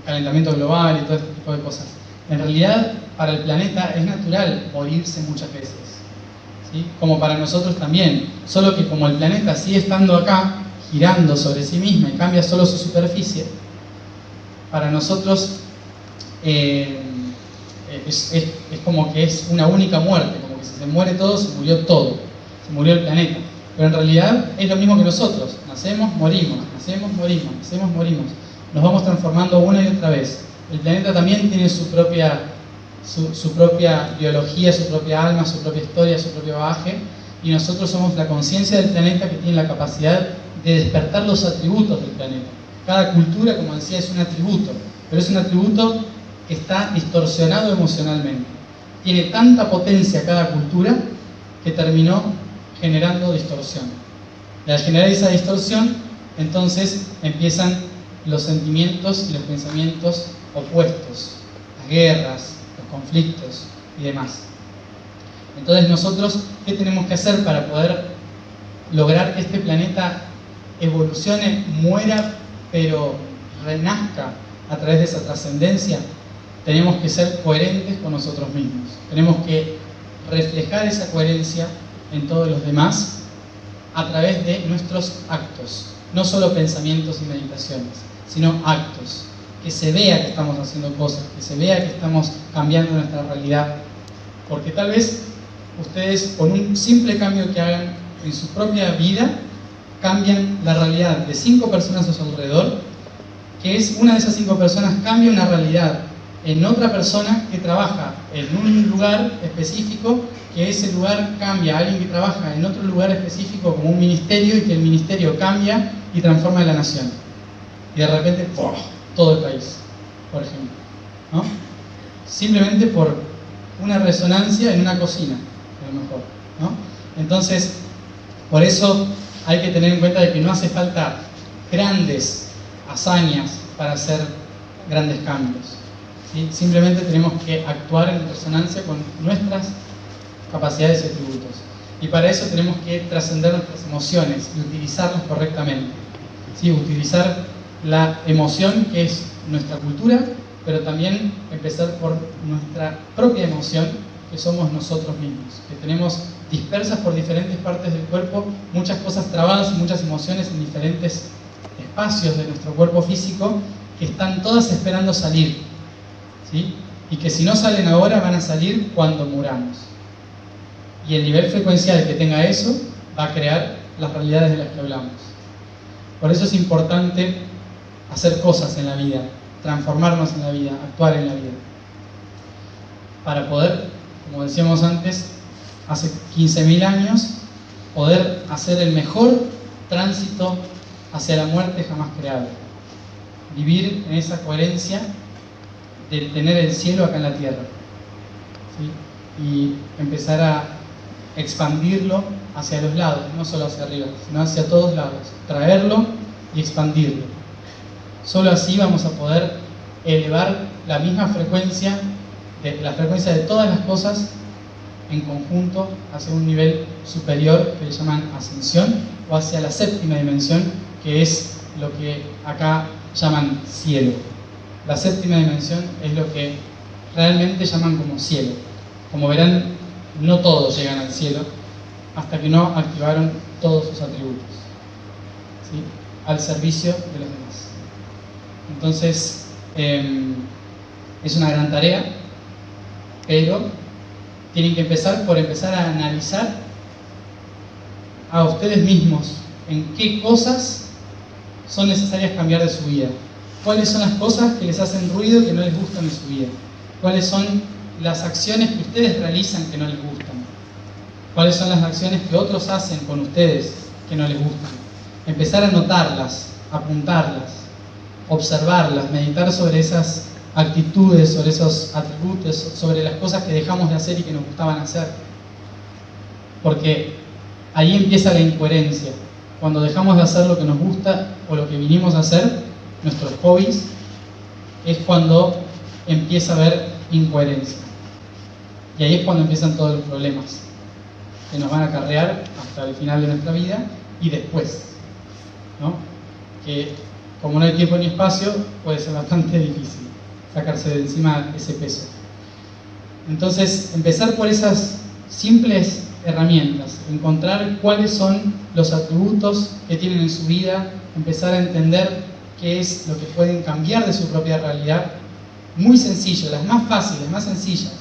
calentamiento global y todo este tipo de cosas. En realidad, para el planeta es natural morirse muchas veces, ¿sí? Como para nosotros también, solo que como el planeta sigue estando acá, girando sobre sí misma y cambia solo su superficie, para nosotros es como que es una única muerte, como que si se muere todo, se murió todo, se murió el planeta. Pero en realidad es lo mismo que nosotros, nacemos, morimos, nacemos, morimos, nacemos, morimos. Nos vamos transformando una y otra vez. El planeta también tiene su propia biología, su propia alma, su propia historia, su propio bagaje, y nosotros somos la conciencia del planeta que tiene la capacidad de despertar los atributos del planeta. Cada cultura, como decía, es un atributo, pero es un atributo que está distorsionado emocionalmente. Tiene tanta potencia cada cultura que terminó generando distorsión. Y al generar esa distorsión, entonces empiezan los sentimientos y los pensamientos opuestos, las guerras, los conflictos y demás. Entonces nosotros, ¿qué tenemos que hacer para poder lograr que este planeta evolucione, muera, pero renazca a través de esa trascendencia? Tenemos que ser coherentes con nosotros mismos. Tenemos que reflejar esa coherencia en todos los demás a través de nuestros actos. No solo pensamientos y meditaciones, sino actos. Que se vea que estamos haciendo cosas, que se vea que estamos cambiando nuestra realidad. Porque tal vez ustedes, con un simple cambio que hagan en su propia vida, cambian la realidad de 5 personas a su alrededor, que es una de esas 5 personas cambia una realidad en otra persona que trabaja en un lugar específico, que ese lugar cambia a alguien que trabaja en otro lugar específico como un ministerio, y que el ministerio cambia y transforma la nación. Y de repente, ¡pum!, todo el país, por ejemplo, ¿no? Simplemente por una resonancia en una cocina, a lo mejor, ¿no? Entonces, por eso hay que tener en cuenta de que no hace falta grandes hazañas para hacer grandes cambios, ¿sí? Simplemente tenemos que actuar en resonancia con nuestras capacidades y atributos. Y para eso tenemos que trascender nuestras emociones y utilizarlas correctamente, ¿sí? Utilizar la emoción, que es nuestra cultura, pero también empezar por nuestra propia emoción, que somos nosotros mismos, que tenemos dispersas por diferentes partes del cuerpo, muchas cosas trabadas y muchas emociones en diferentes espacios de nuestro cuerpo físico, que están todas esperando salir, ¿sí? Y que si no salen ahora van a salir cuando muramos. Y el nivel frecuencial que tenga eso va a crear las realidades de las que hablamos. Por eso es importante hacer cosas en la vida, transformarnos en la vida, actuar en la vida, para poder, como decíamos antes, hace 15.000 años, poder hacer el mejor tránsito hacia la muerte jamás creada. Vivir en esa coherencia de tener el cielo acá en la tierra, ¿sí? Y empezar a expandirlo hacia los lados, no solo hacia arriba, sino hacia todos lados, traerlo y expandirlo. Solo así vamos a poder elevar la misma frecuencia, la frecuencia de todas las cosas en conjunto hacia un nivel superior que le llaman ascensión, o hacia la séptima dimensión, que es lo que acá llaman cielo. La séptima dimensión es lo que realmente llaman como cielo. Como verán, no todos llegan al cielo hasta que no activaron todos sus atributos, ¿sí? Al servicio de los demás. Entonces, es una gran tarea, pero tienen que empezar por empezar a analizar a ustedes mismos en qué cosas son necesarias cambiar de su vida. ¿Cuáles son las cosas que les hacen ruido y que no les gustan de su vida? ¿Cuáles son las acciones que ustedes realizan que no les gustan? ¿Cuáles son las acciones que otros hacen con ustedes que no les gustan? Empezar a notarlas, apuntarlas, observarlas, meditar sobre esas actitudes, sobre esos atributos, sobre las cosas que dejamos de hacer y que nos gustaban hacer. Porque ahí empieza la incoherencia. Cuando dejamos de hacer lo que nos gusta o lo que vinimos a hacer, nuestros hobbies, es cuando empieza a haber incoherencia. Y ahí es cuando empiezan todos los problemas que nos van a acarrear hasta el final de nuestra vida y después, ¿no? Que como no hay tiempo ni espacio, puede ser bastante difícil sacarse de encima ese peso. Entonces, empezar por esas simples herramientas, encontrar cuáles son los atributos que tienen en su vida, empezar a entender qué es lo que pueden cambiar de su propia realidad. Muy sencillo, las más fáciles, más sencillas,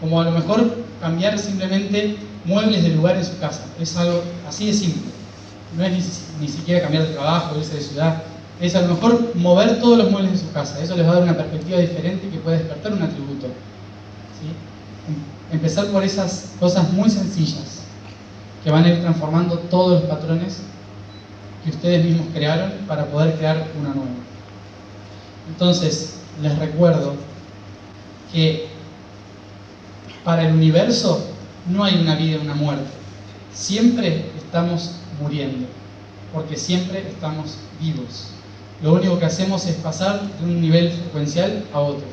como a lo mejor cambiar simplemente muebles de lugar en su casa. Es algo así de simple. No es ni siquiera cambiar de trabajo, irse de ciudad. Es a lo mejor mover todos los muebles de su casa. Eso les va a dar una perspectiva diferente que puede despertar un atributo, ¿sí? Empezar por esas cosas muy sencillas que van a ir transformando todos los patrones que ustedes mismos crearon para poder crear una nueva. Entonces, les recuerdo que para el universo no hay una vida y una muerte. Siempre estamos muriendo, porque siempre estamos vivos. Lo único que hacemos es pasar de un nivel frecuencial a otro,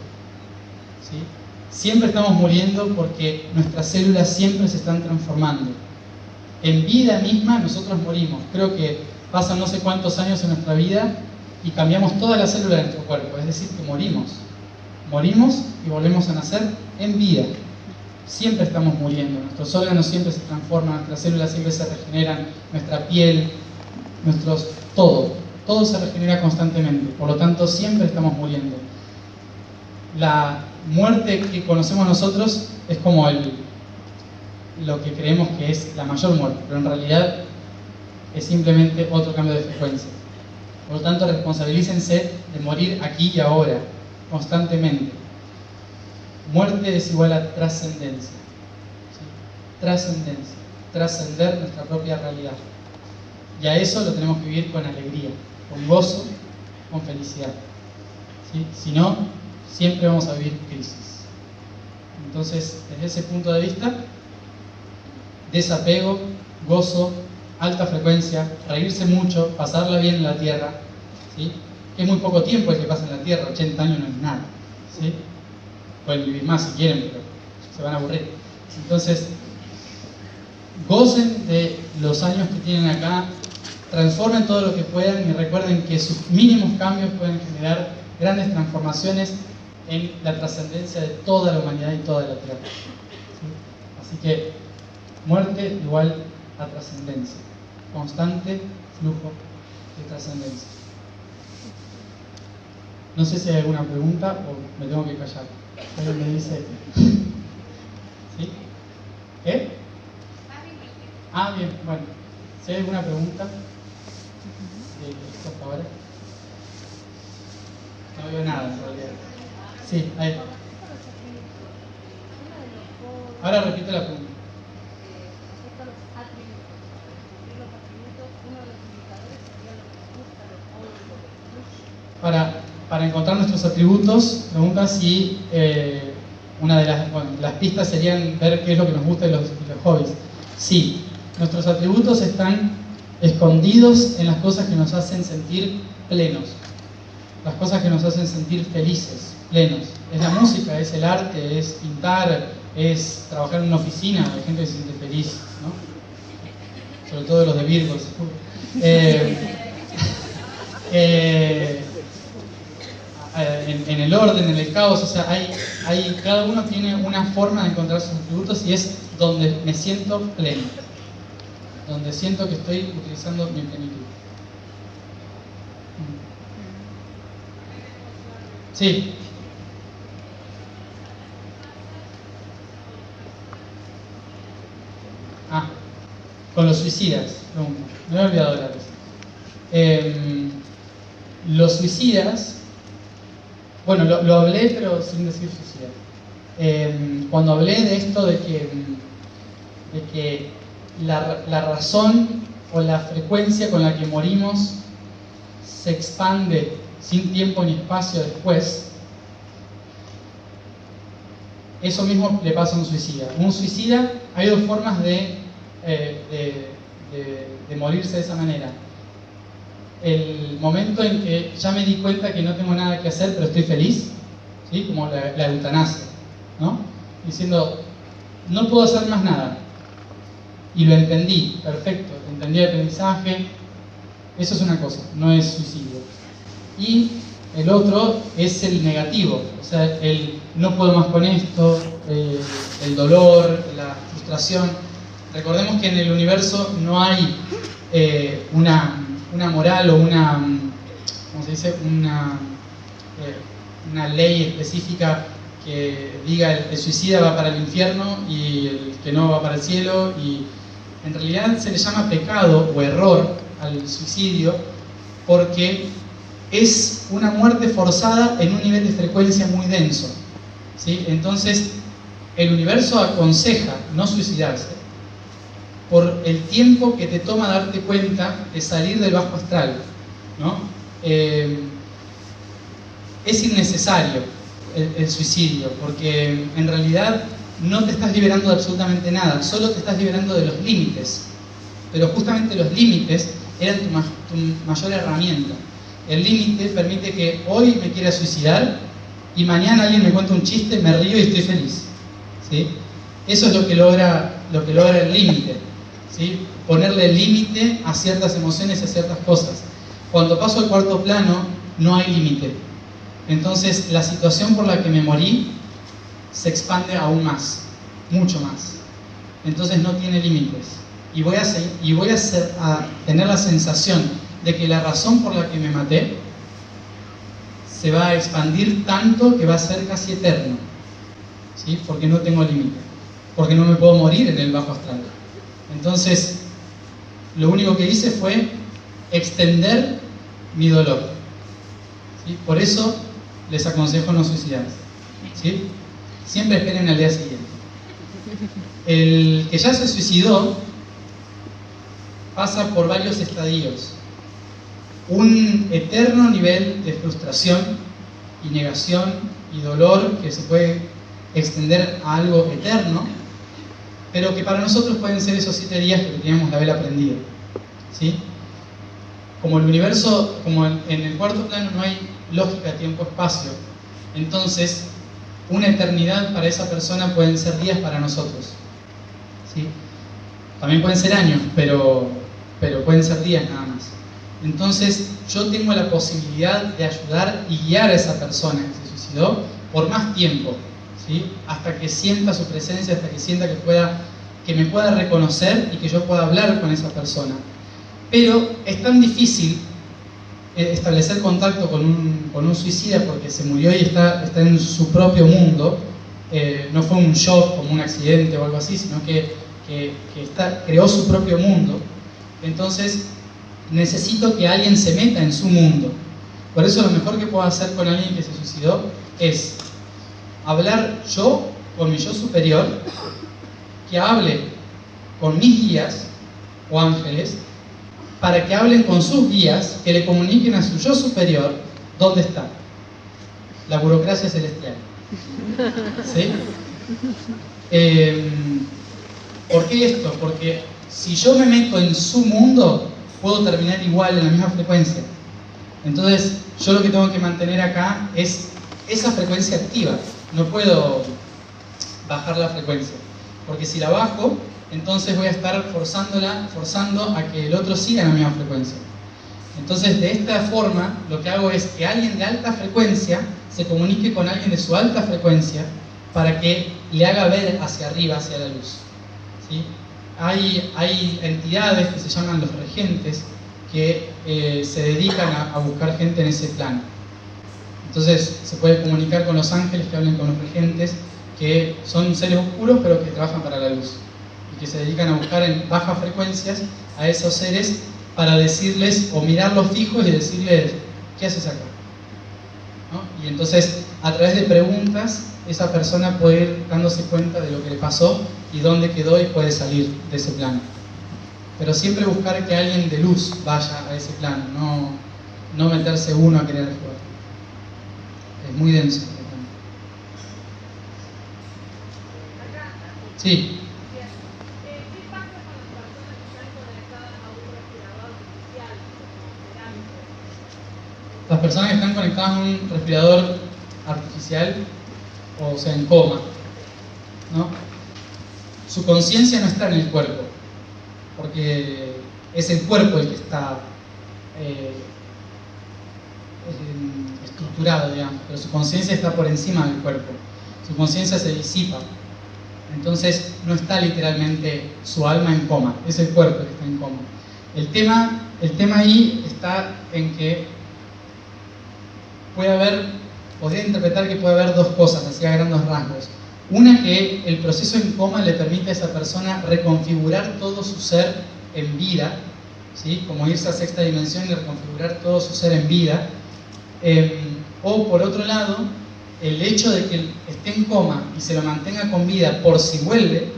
¿sí? Siempre estamos muriendo porque nuestras células siempre se están transformando. En vida misma nosotros morimos. Creo que pasan no sé cuántos años en nuestra vida y cambiamos todas las células de nuestro cuerpo. Es decir, que morimos. Morimos y volvemos a nacer en vida. Siempre estamos muriendo. Nuestros órganos siempre se transforman, nuestras células siempre se regeneran, nuestra piel, todo se regenera constantemente. Por lo tanto, siempre estamos muriendo. La muerte que conocemos nosotros es como lo que creemos que es la mayor muerte, pero en realidad es simplemente otro cambio de frecuencia. Por lo tanto, responsabilícense de morir aquí y ahora, constantemente. Muerte es igual a trascendencia, ¿sí? Trascendencia, trascender nuestra propia realidad. Y a eso lo tenemos que vivir con alegría, con gozo, con felicidad, ¿sí? Si no, siempre vamos a vivir crisis. Entonces, desde ese punto de vista, desapego, gozo, alta frecuencia, reírse mucho, pasarla bien en la Tierra, ¿sí? Es muy poco tiempo el que pasa en la Tierra, 80 años no es nada, ¿sí? Pueden vivir más si quieren, pero se van a aburrir. Entonces, gocen de los años que tienen acá, transformen todo lo que puedan y recuerden que sus mínimos cambios pueden generar grandes transformaciones en la trascendencia de toda la humanidad y toda la Tierra, ¿sí? Así que muerte igual a trascendencia, constante flujo de trascendencia. No sé si hay alguna pregunta o me tengo que callar. Alguien me dice... ¿Sí? ¿Eh? Ah, bien, bueno. Si hay alguna pregunta de esto hasta ahora. No veo nada en realidad. Sí, ahí. Ahora repito la pregunta. Para encontrar nuestros atributos, pregunta si una de las pistas serían ver qué es lo que nos gusta de los hobbies. Sí, nuestros atributos están escondidos en las cosas que nos hacen sentir plenos, las cosas que nos hacen sentir felices, plenos. Es la música, es el arte, es pintar, es trabajar en una oficina. Hay gente que se siente feliz, ¿no? Sobre todo los de Virgo. En el orden, en el caos, o sea, cada uno tiene una forma de encontrar sus atributos y es donde me siento pleno, donde siento que estoy utilizando mi plenitud. Sí. Ah, con los suicidas, pregunta. Me he olvidado de la vez. Los suicidas, bueno, lo hablé pero sin decir suicida. Cuando hablé de esto de que la razón o la frecuencia con la que morimos se expande sin tiempo ni espacio después, eso mismo le pasa a un suicida. Un suicida, hay dos formas de morirse de esa manera. El momento en que ya me di cuenta que no tengo nada que hacer pero estoy feliz, ¿sí? Como la eutanasia, ¿no? Diciendo, no puedo hacer más nada. Y lo entendí, perfecto, entendí el aprendizaje. Eso es una cosa, no es suicidio. Y el otro es el negativo, o sea, el no puedo más con esto, el dolor, la frustración. Recordemos que en el universo no hay una moral o ¿cómo se dice? Una ley específica que diga el suicida va para el infierno y el que no va para el cielo, y en realidad se le llama pecado o error al suicidio porque es una muerte forzada en un nivel de frecuencia muy denso, ¿sí? Entonces el universo aconseja no suicidarse por el tiempo que te toma darte cuenta de salir del bajo astral, ¿no? Es innecesario el suicidio, porque en realidad no te estás liberando de absolutamente nada, solo te estás liberando de los límites. Pero justamente los límites eran tu mayor herramienta. El límite permite que hoy me quiera suicidar y mañana alguien me cuenta un chiste, me río y estoy feliz, ¿sí? Eso es lo que logra el límite, ¿sí? Ponerle límite a ciertas emociones y a ciertas cosas. Cuando paso al cuarto plano, no hay límite. Entonces, la situación por la que me morí se expande aún más, mucho más. Entonces, no tiene límites. Y voy a tener la sensación de que la razón por la que me maté se va a expandir tanto que va a ser casi eterno, ¿sí? Porque no tengo límite, porque no me puedo morir en el bajo astral. Entonces, lo único que hice fue extender mi dolor, ¿sí? Por eso les aconsejo no suicidarse, ¿sí? Siempre esperen al día siguiente. El que ya se suicidó pasa por varios estadios. Un eterno nivel de frustración y negación y dolor que se puede extender a algo eterno, pero que para nosotros pueden ser esos 7 días que teníamos de haber aprendido, ¿sí? Como el universo, como en el cuarto plano no hay lógica tiempo-espacio, entonces una eternidad para esa persona pueden ser días para nosotros, ¿sí? También pueden ser años, pero pueden ser días nada más. Entonces yo tengo la posibilidad de ayudar y guiar a esa persona que se suicidó por más tiempo, ¿sí? Hasta que sienta su presencia, hasta que sienta que me pueda reconocer y que yo pueda hablar con esa persona. Pero es tan difícil establecer contacto con un suicida porque se murió y está en su propio mundo, no fue un shock como un accidente o algo así, sino que creó su propio mundo, entonces necesito que alguien se meta en su mundo. Por eso lo mejor que puedo hacer con alguien que se suicidó es hablar yo con mi yo superior, que hable con mis guías o ángeles, para que hablen con sus guías, que le comuniquen a su yo superior dónde está. La burocracia celestial. ¿Sí? ¿Por qué esto? Porque si yo me meto en su mundo, puedo terminar igual en la misma frecuencia. Entonces, yo lo que tengo que mantener acá es esa frecuencia activa. No puedo bajar la frecuencia, porque si la bajo, entonces voy a estar forzando a que el otro siga en la misma frecuencia. Entonces, de esta forma, lo que hago es que alguien de alta frecuencia se comunique con alguien de su alta frecuencia para que le haga ver hacia arriba, hacia la luz. ¿Sí? Hay entidades que se llaman los regentes que se dedican a buscar gente en ese plano. Entonces, se puede comunicar con los ángeles que hablen con los regentes, que son seres oscuros pero que trabajan para la luz y que se dedican a buscar en bajas frecuencias a esos seres para decirles o mirarlos fijos y decirles, ¿qué haces acá? ¿No? Y entonces, a través de preguntas, esa persona puede ir dándose cuenta de lo que le pasó y dónde quedó y puede salir de ese plano. Pero siempre buscar que alguien de luz vaya a ese plano, no meterse uno a querer jugar. Es muy denso. Sí. Las personas que están conectadas a un respirador artificial, o sea, en coma, ¿no? Su conciencia no está en el cuerpo, porque es el cuerpo el que está estructurado, digamos, pero su conciencia está por encima del cuerpo. Su conciencia se disipa. Entonces no está literalmente su alma en coma, es el cuerpo el que está en coma. El tema ahí está en que podría interpretar que puede haber dos cosas, así a grandes rasgos. Una, que el proceso en coma le permite a esa persona reconfigurar todo su ser en vida, ¿sí? Como irse a sexta dimensión y reconfigurar todo su ser en vida. O por otro lado, el hecho de que esté en coma y se lo mantenga con vida por si vuelve,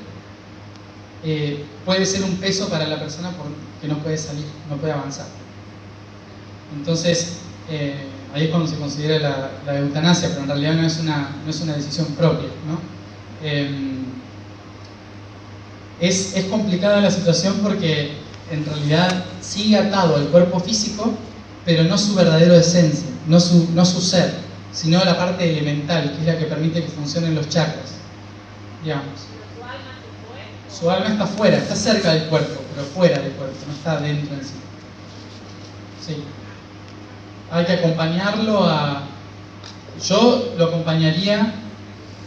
puede ser un peso para la persona porque no puede salir, no puede avanzar. Entonces, ahí es cuando se considera la eutanasia, pero en realidad no es una decisión propia, ¿no? Es complicada la situación porque en realidad sigue atado al cuerpo físico, pero no su verdadera esencia, no su ser, sino la parte elemental, que es la que permite que funcionen los chakras, digamos. Su alma está fuera, está cerca del cuerpo, pero fuera del cuerpo, no está dentro en sí. Sí. Hay que acompañarlo yo lo acompañaría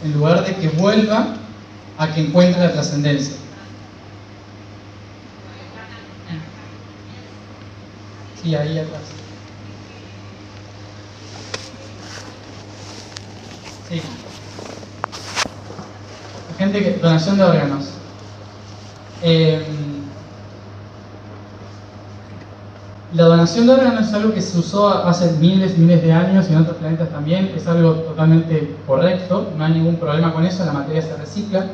en lugar de que vuelva a que encuentre la trascendencia. Sí, ahí atrás. Sí. Donación de órganos. La donación de órganos es algo que se usó hace miles y miles de años y en otros planetas también. Es algo totalmente correcto, no hay ningún problema con eso, la materia se recicla,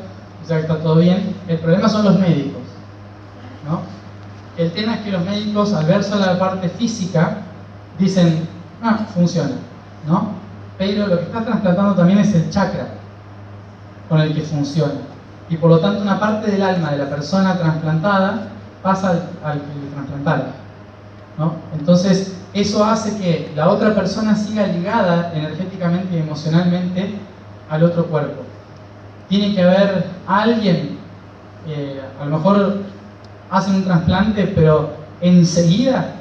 o sea que está todo bien. El problema son los médicos, ¿no? El tema es que los médicos, al ver solo la parte física, dicen, funciona, ¿no? Pero lo que está trasplantando también es el chakra con el que funciona. Y por lo tanto una parte del alma de la persona trasplantada pasa al que le trasplantaron, ¿no? Entonces eso hace que la otra persona siga ligada energéticamente y emocionalmente al otro cuerpo. Tiene que haber alguien, a lo mejor hacen un trasplante, pero enseguida,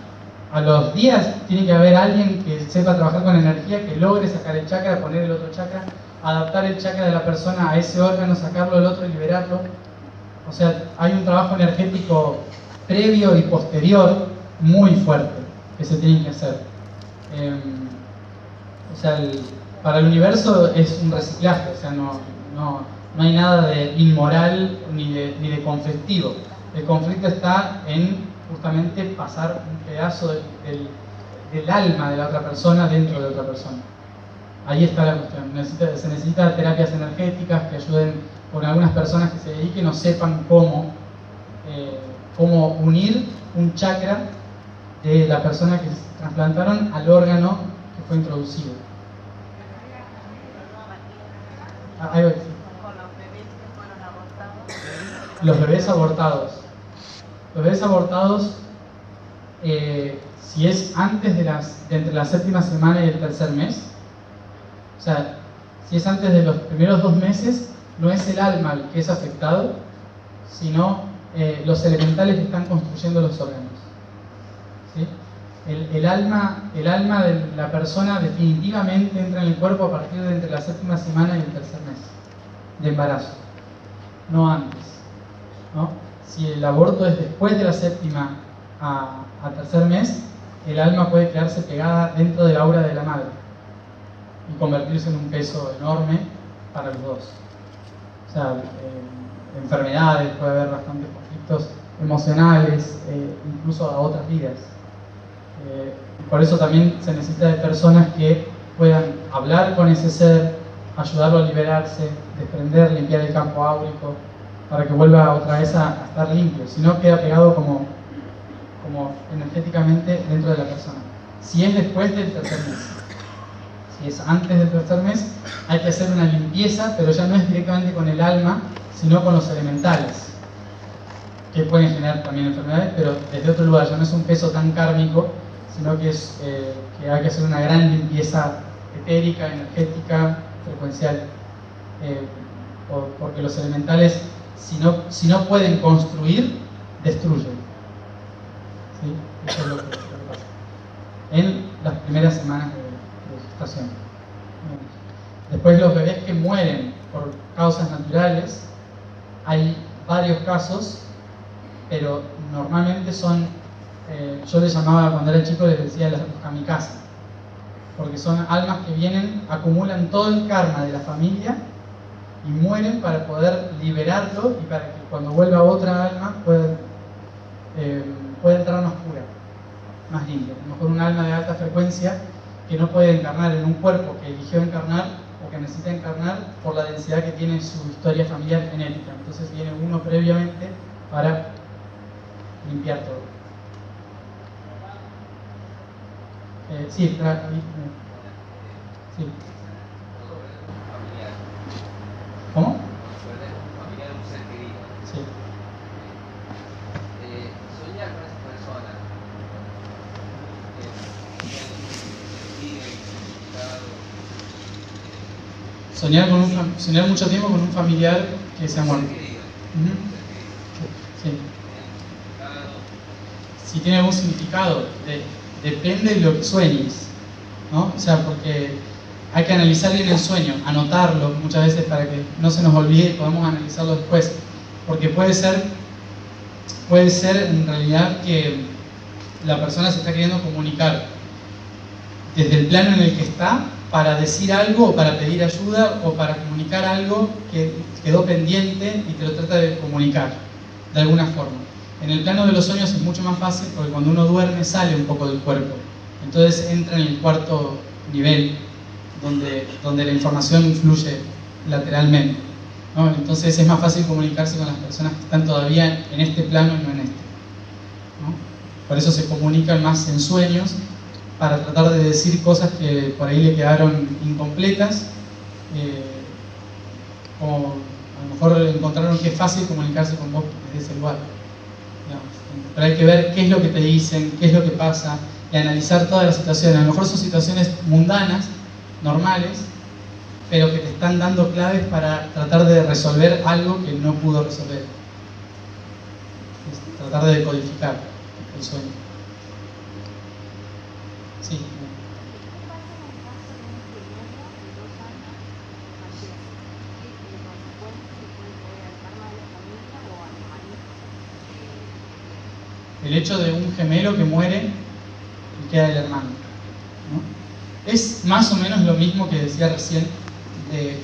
a los días, tiene que haber alguien que sepa trabajar con energía, que logre sacar el chakra, poner el otro chakra, adaptar el chakra de la persona a ese órgano, sacarlo del otro y liberarlo. O sea, hay un trabajo energético previo y posterior muy fuerte que se tiene que hacer. O sea, para el universo es un reciclaje, o sea, no hay nada de inmoral ni de conflictivo. El conflicto está en justamente pasar un pedazo del alma de la otra persona dentro de otra persona. Ahí está la cuestión. Se necesita terapias energéticas que ayuden con algunas personas que se dediquen o sepan cómo unir un chakra de la persona que trasplantaron al órgano que fue introducido. Ahí va. Los bebés abortados. Los bebés abortados, si es antes de entre la séptima semana y el tercer mes, o sea, si es antes de los primeros 2 meses, no es el alma el que es afectado, sino los elementales que están construyendo los órganos. ¿Sí? El alma de la persona definitivamente entra en el cuerpo a partir de entre la séptima semana y el tercer mes de embarazo, no antes, ¿no? Si el aborto es después de la séptima a tercer mes, el alma puede quedarse pegada dentro del aura de la madre y convertirse en un peso enorme para los dos. O sea, enfermedades, puede haber bastantes conflictos emocionales, incluso a otras vidas. Por eso también se necesita de personas que puedan hablar con ese ser, ayudarlo a liberarse, desprender, limpiar el campo áurico, para que vuelva otra vez a estar limpio. Si no, queda pegado como energéticamente dentro de la persona. Si es después del tercer mes. Si es antes del tercer mes, hay que hacer una limpieza, pero ya no es directamente con el alma, sino con los elementales, que pueden generar también enfermedades, pero desde otro lugar. Ya no es un peso tan kármico, sino que que hay que hacer una gran limpieza etérica, energética, frecuencial, porque los elementales, si no pueden construir, destruyen. ¿Sí? Eso es lo que pasa en las primeras semanas de gestación. Después, los bebés que mueren por causas naturales, hay varios casos, pero normalmente son, yo les llamaba, cuando era chico les decía los kamikaze, porque son almas que vienen, acumulan todo el karma de la familia y mueren para poder liberarlo y para que cuando vuelva otra alma pueda entrar más pura, más limpia. A lo mejor un alma de alta frecuencia que no puede encarnar en un cuerpo que eligió encarnar o que necesita encarnar por la densidad que tiene su historia familiar genética. Entonces viene uno previamente para limpiar todo. Sí, sí. ¿Cómo? Sí. Soñar con esa persona. Soñar mucho tiempo con un familiar que se ha muerto. Sí. Si tiene algún significado, depende de lo que sueñes, ¿no? O sea, porque hay que analizar bien el sueño, anotarlo muchas veces para que no se nos olvide y podamos analizarlo después. Porque puede ser en realidad que la persona se está queriendo comunicar desde el plano en el que está para decir algo o para pedir ayuda o para comunicar algo que quedó pendiente y te lo trata de comunicar de alguna forma. En el plano de los sueños es mucho más fácil porque cuando uno duerme sale un poco del cuerpo, entonces entra en el cuarto nivel donde la información fluye lateralmente, ¿no? Entonces es más fácil comunicarse con las personas que están todavía en este plano y no en este, ¿no? Por eso se comunican más en sueños, para tratar de decir cosas que por ahí le quedaron incompletas, o a lo mejor encontraron que es fácil comunicarse con vos desde ese lugar, digamos. Pero hay que ver qué es lo que te dicen, qué es lo que pasa, y analizar todas las situaciones. A lo mejor son situaciones mundanas, normales, pero que te están dando claves para tratar de resolver algo que no pudo resolver. Es tratar de decodificar el sueño. Sí. El hecho de un gemelo que muere y queda el hermano, ¿no? Es más o menos lo mismo que decía recién.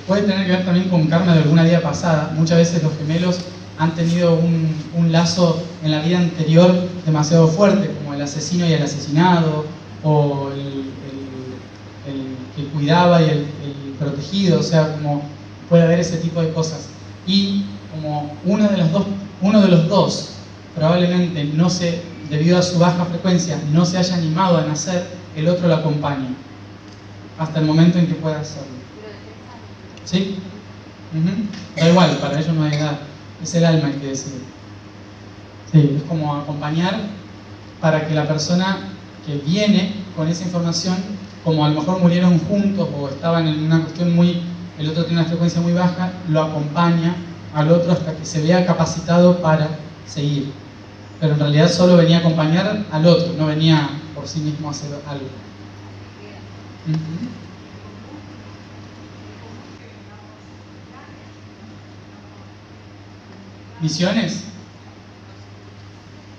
Puede tener que ver también con karma de alguna vida pasada. Muchas veces los gemelos han tenido un lazo en la vida anterior demasiado fuerte, como el asesino y el asesinado, o el que cuidaba y el protegido, o sea, como puede haber ese tipo de cosas. Y como uno de los dos probablemente debido a su baja frecuencia, no se haya animado a nacer, el otro lo acompaña hasta el momento en que pueda hacerlo. ¿Sí? Da igual, para ellos no hay edad. Es el alma el que decide. Sí, es como acompañar para que la persona que viene con esa información, como a lo mejor murieron juntos o estaban en una cuestión el otro tiene una frecuencia muy baja, lo acompaña al otro hasta que se vea capacitado para seguir. Pero en realidad solo venía a acompañar al otro, no venía por sí mismo a hacer algo. ¿Misiones?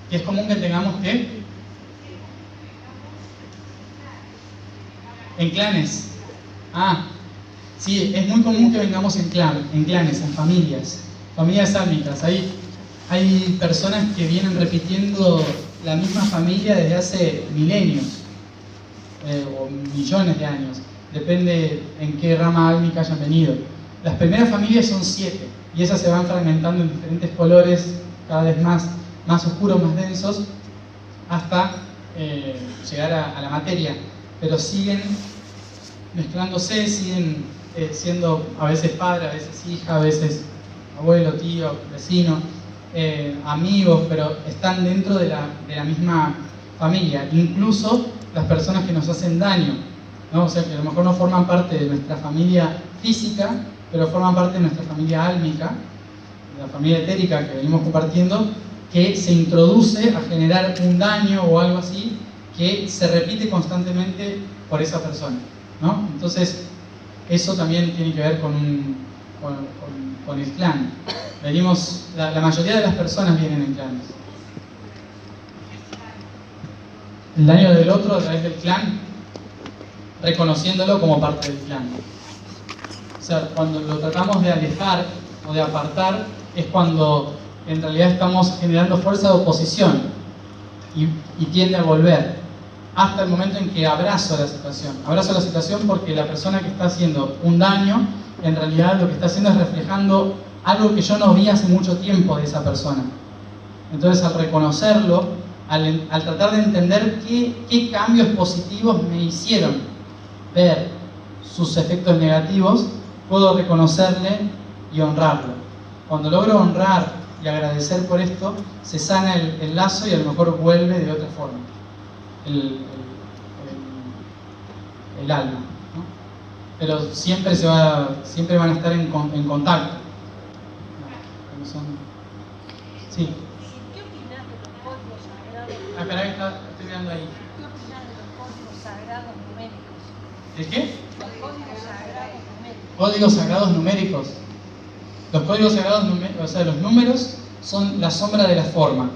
¿Y es común que tengamos qué? En clanes. Sí, es muy común que vengamos en clanes, en familias álmicas. Hay personas que vienen repitiendo la misma familia desde hace milenios o millones de años. Depende en qué rama álmica hayan venido. Las primeras familias son 7 y esas se van fragmentando en diferentes colores, cada vez más oscuros, más densos, hasta llegar a la materia. Pero siguen mezclándose, siguen siendo a veces padre, a veces hija, a veces abuelo, tío, vecino, amigos, pero están dentro de la misma familia. Incluso las personas que nos hacen daño, ¿no? O sea, que a lo mejor no forman parte de nuestra familia física, pero forman parte de nuestra familia álmica, de la familia etérica que venimos compartiendo, que se introduce a generar un daño o algo así que se repite constantemente por esa persona, ¿no? Entonces, eso también tiene que ver con el clan. La mayoría de las personas vienen en clanes. El daño del otro a través del clan, reconociéndolo como parte del clan. O sea, cuando lo tratamos de alejar o de apartar, es cuando en realidad estamos generando fuerza de oposición y tiende a volver, hasta el momento en que abrazo la situación. Abrazo la situación porque la persona que está haciendo un daño, en realidad lo que está haciendo es reflejando algo que yo no vi hace mucho tiempo de esa persona. Entonces, al reconocerlo, al tratar de entender qué cambios positivos me hicieron ver sus efectos negativos, puedo reconocerle y honrarlo. Cuando logro honrar y agradecer por esto, se sana el lazo y a lo mejor vuelve de otra forma el alma, ¿no? Pero siempre van a estar en contacto. Sí. ¿Qué opinas de los códigos sagrados? Espera que estoy mirando ahí. ¿Qué opinas de los códigos sagrados numéricos? ¿De qué? Los códigos sagrados numéricos. Códigos sagrados numéricos. Los códigos sagrados numéricos, o sea, los números son la sombra de la forma.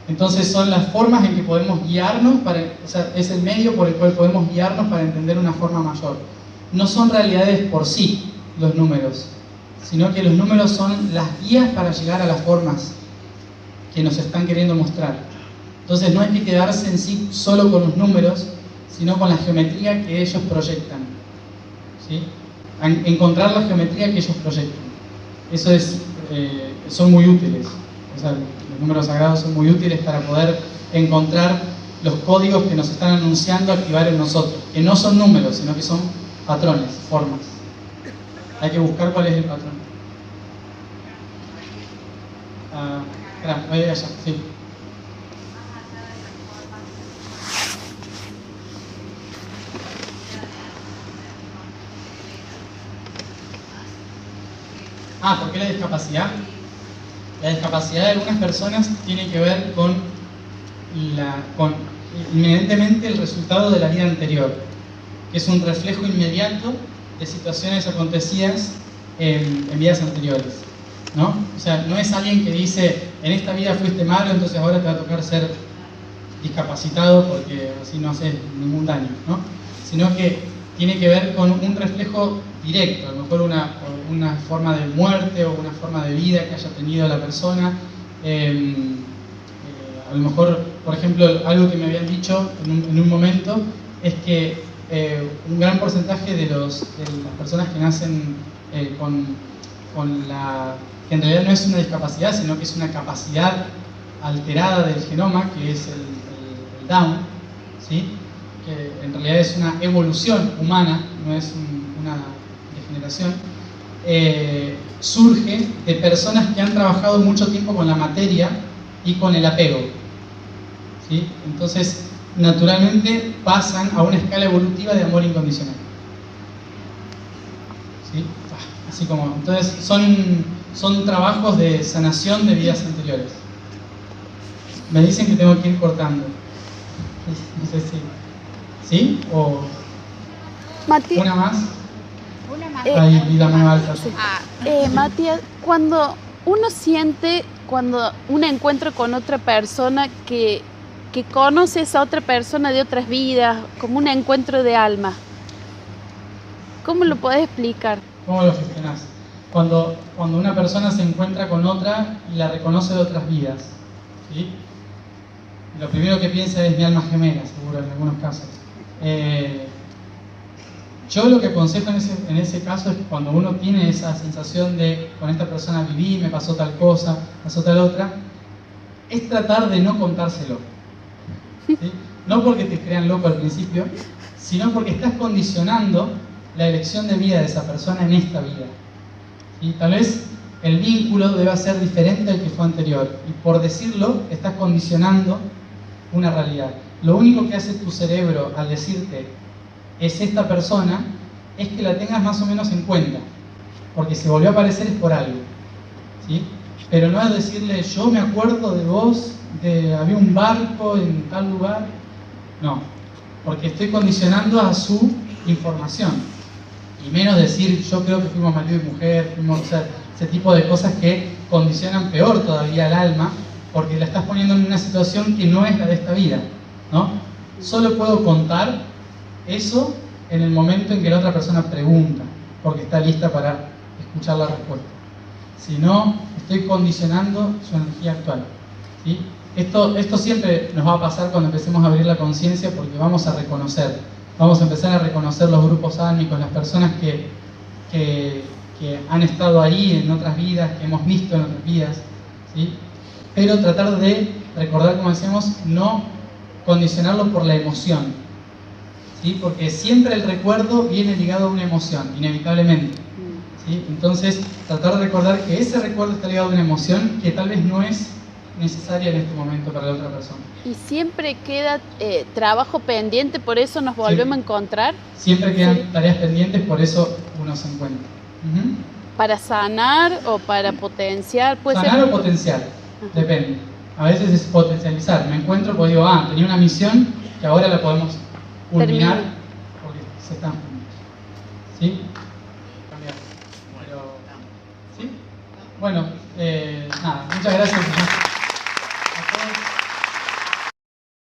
Entonces son las formas en que podemos guiarnos, o sea, es el medio por el cual podemos guiarnos para entender una forma mayor. No son realidades por sí los números, sino que los números son las guías para llegar a las formas que nos están queriendo mostrar. Entonces no hay que quedarse en sí solo con los números, sino con la geometría que ellos proyectan, ¿sí? Encontrar la geometría que ellos proyectan. Eso son muy útiles. O sea, los números sagrados son muy útiles para poder encontrar los códigos que nos están anunciando activar en nosotros, que no son números, sino que son patrones, formas. Hay que buscar cuál es el patrón. Espera, voy allá, sí. ¿Por qué la discapacidad? La discapacidad de algunas personas tiene que ver con inminentemente el resultado de la vida anterior, que es un reflejo inmediato de situaciones acontecidas en vidas anteriores, ¿no? O sea, no es alguien que dice, en esta vida fuiste malo, entonces ahora te va a tocar ser discapacitado porque así no haces ningún daño, ¿no? sino que tiene que ver con un reflejo directo, a lo mejor una forma de muerte o una forma de vida que haya tenido la persona. A lo mejor, por ejemplo, algo que me habían dicho en un momento es que un gran porcentaje de las personas que nacen con la... que en realidad no es una discapacidad, sino que es una capacidad alterada del genoma, que es el Down, ¿sí? Que en realidad es una evolución humana, no es una degeneración, surge de personas que han trabajado mucho tiempo con la materia y con el apego, ¿sí? Entonces, naturalmente pasan a una escala evolutiva de amor incondicional, ¿sí? Así como, entonces son trabajos de sanación de vidas anteriores. Me dicen que tengo que ir cortando. No sé si... ¿Sí? ¿O Mati, una más? Una más. Ahí vi la mano alta. Matías, cuando uno siente, cuando un encuentro con otra persona que conoce a esa otra persona de otras vidas, como un encuentro de alma, ¿cómo lo podés explicar? ¿Cómo lo gestionás? Cuando una persona se encuentra con otra y la reconoce de otras vidas, ¿sí? Lo primero que piensa es mi alma gemela, seguro, en algunos casos. Yo lo que aconsejo en ese caso es que cuando uno tiene esa sensación de con esta persona viví, me pasó tal cosa, pasó tal otra, es tratar de no contárselo, ¿sí? No porque te crean loco al principio, sino porque estás condicionando la elección de vida de esa persona en esta vida, ¿sí? Tal vez el vínculo deba ser diferente al que fue anterior, y por decirlo estás condicionando una realidad. Lo único que hace tu cerebro al decirte es esta persona es que la tengas más o menos en cuenta, porque si volvió a aparecer es por algo, ¿sí? Pero no es decirle yo me acuerdo de vos, había un barco en tal lugar, no, porque estoy condicionando a su información, y menos decir yo creo que fuimos marido y mujer, o sea, ese tipo de cosas que condicionan peor todavía al alma, porque la estás poniendo en una situación que no es la de esta vida, ¿no? Solo puedo contar eso en el momento en que la otra persona pregunta, porque está lista para escuchar la respuesta. Si no, estoy condicionando su energía actual, ¿sí? Esto siempre nos va a pasar cuando empecemos a abrir la conciencia, porque vamos a empezar a reconocer los grupos álmicos, las personas que han estado ahí en otras vidas, que hemos visto en otras vidas, ¿sí? Pero tratar de recordar, como decíamos, no condicionarlo por la emoción, ¿sí? Porque siempre el recuerdo viene ligado a una emoción, inevitablemente, ¿sí? Entonces, tratar de recordar que ese recuerdo está ligado a una emoción que tal vez no es necesaria en este momento para la otra persona. Y siempre queda trabajo pendiente, por eso nos volvemos a encontrar. Siempre quedan tareas pendientes, por eso uno se encuentra. Para sanar o para potenciar, puede sanar ser... o potenciar, depende. A veces es potencializar. Me encuentro porque digo, tenía una misión que ahora la podemos culminar porque se están juntos. ¿Sí? Pero, ¿sí? Bueno, nada, muchas gracias.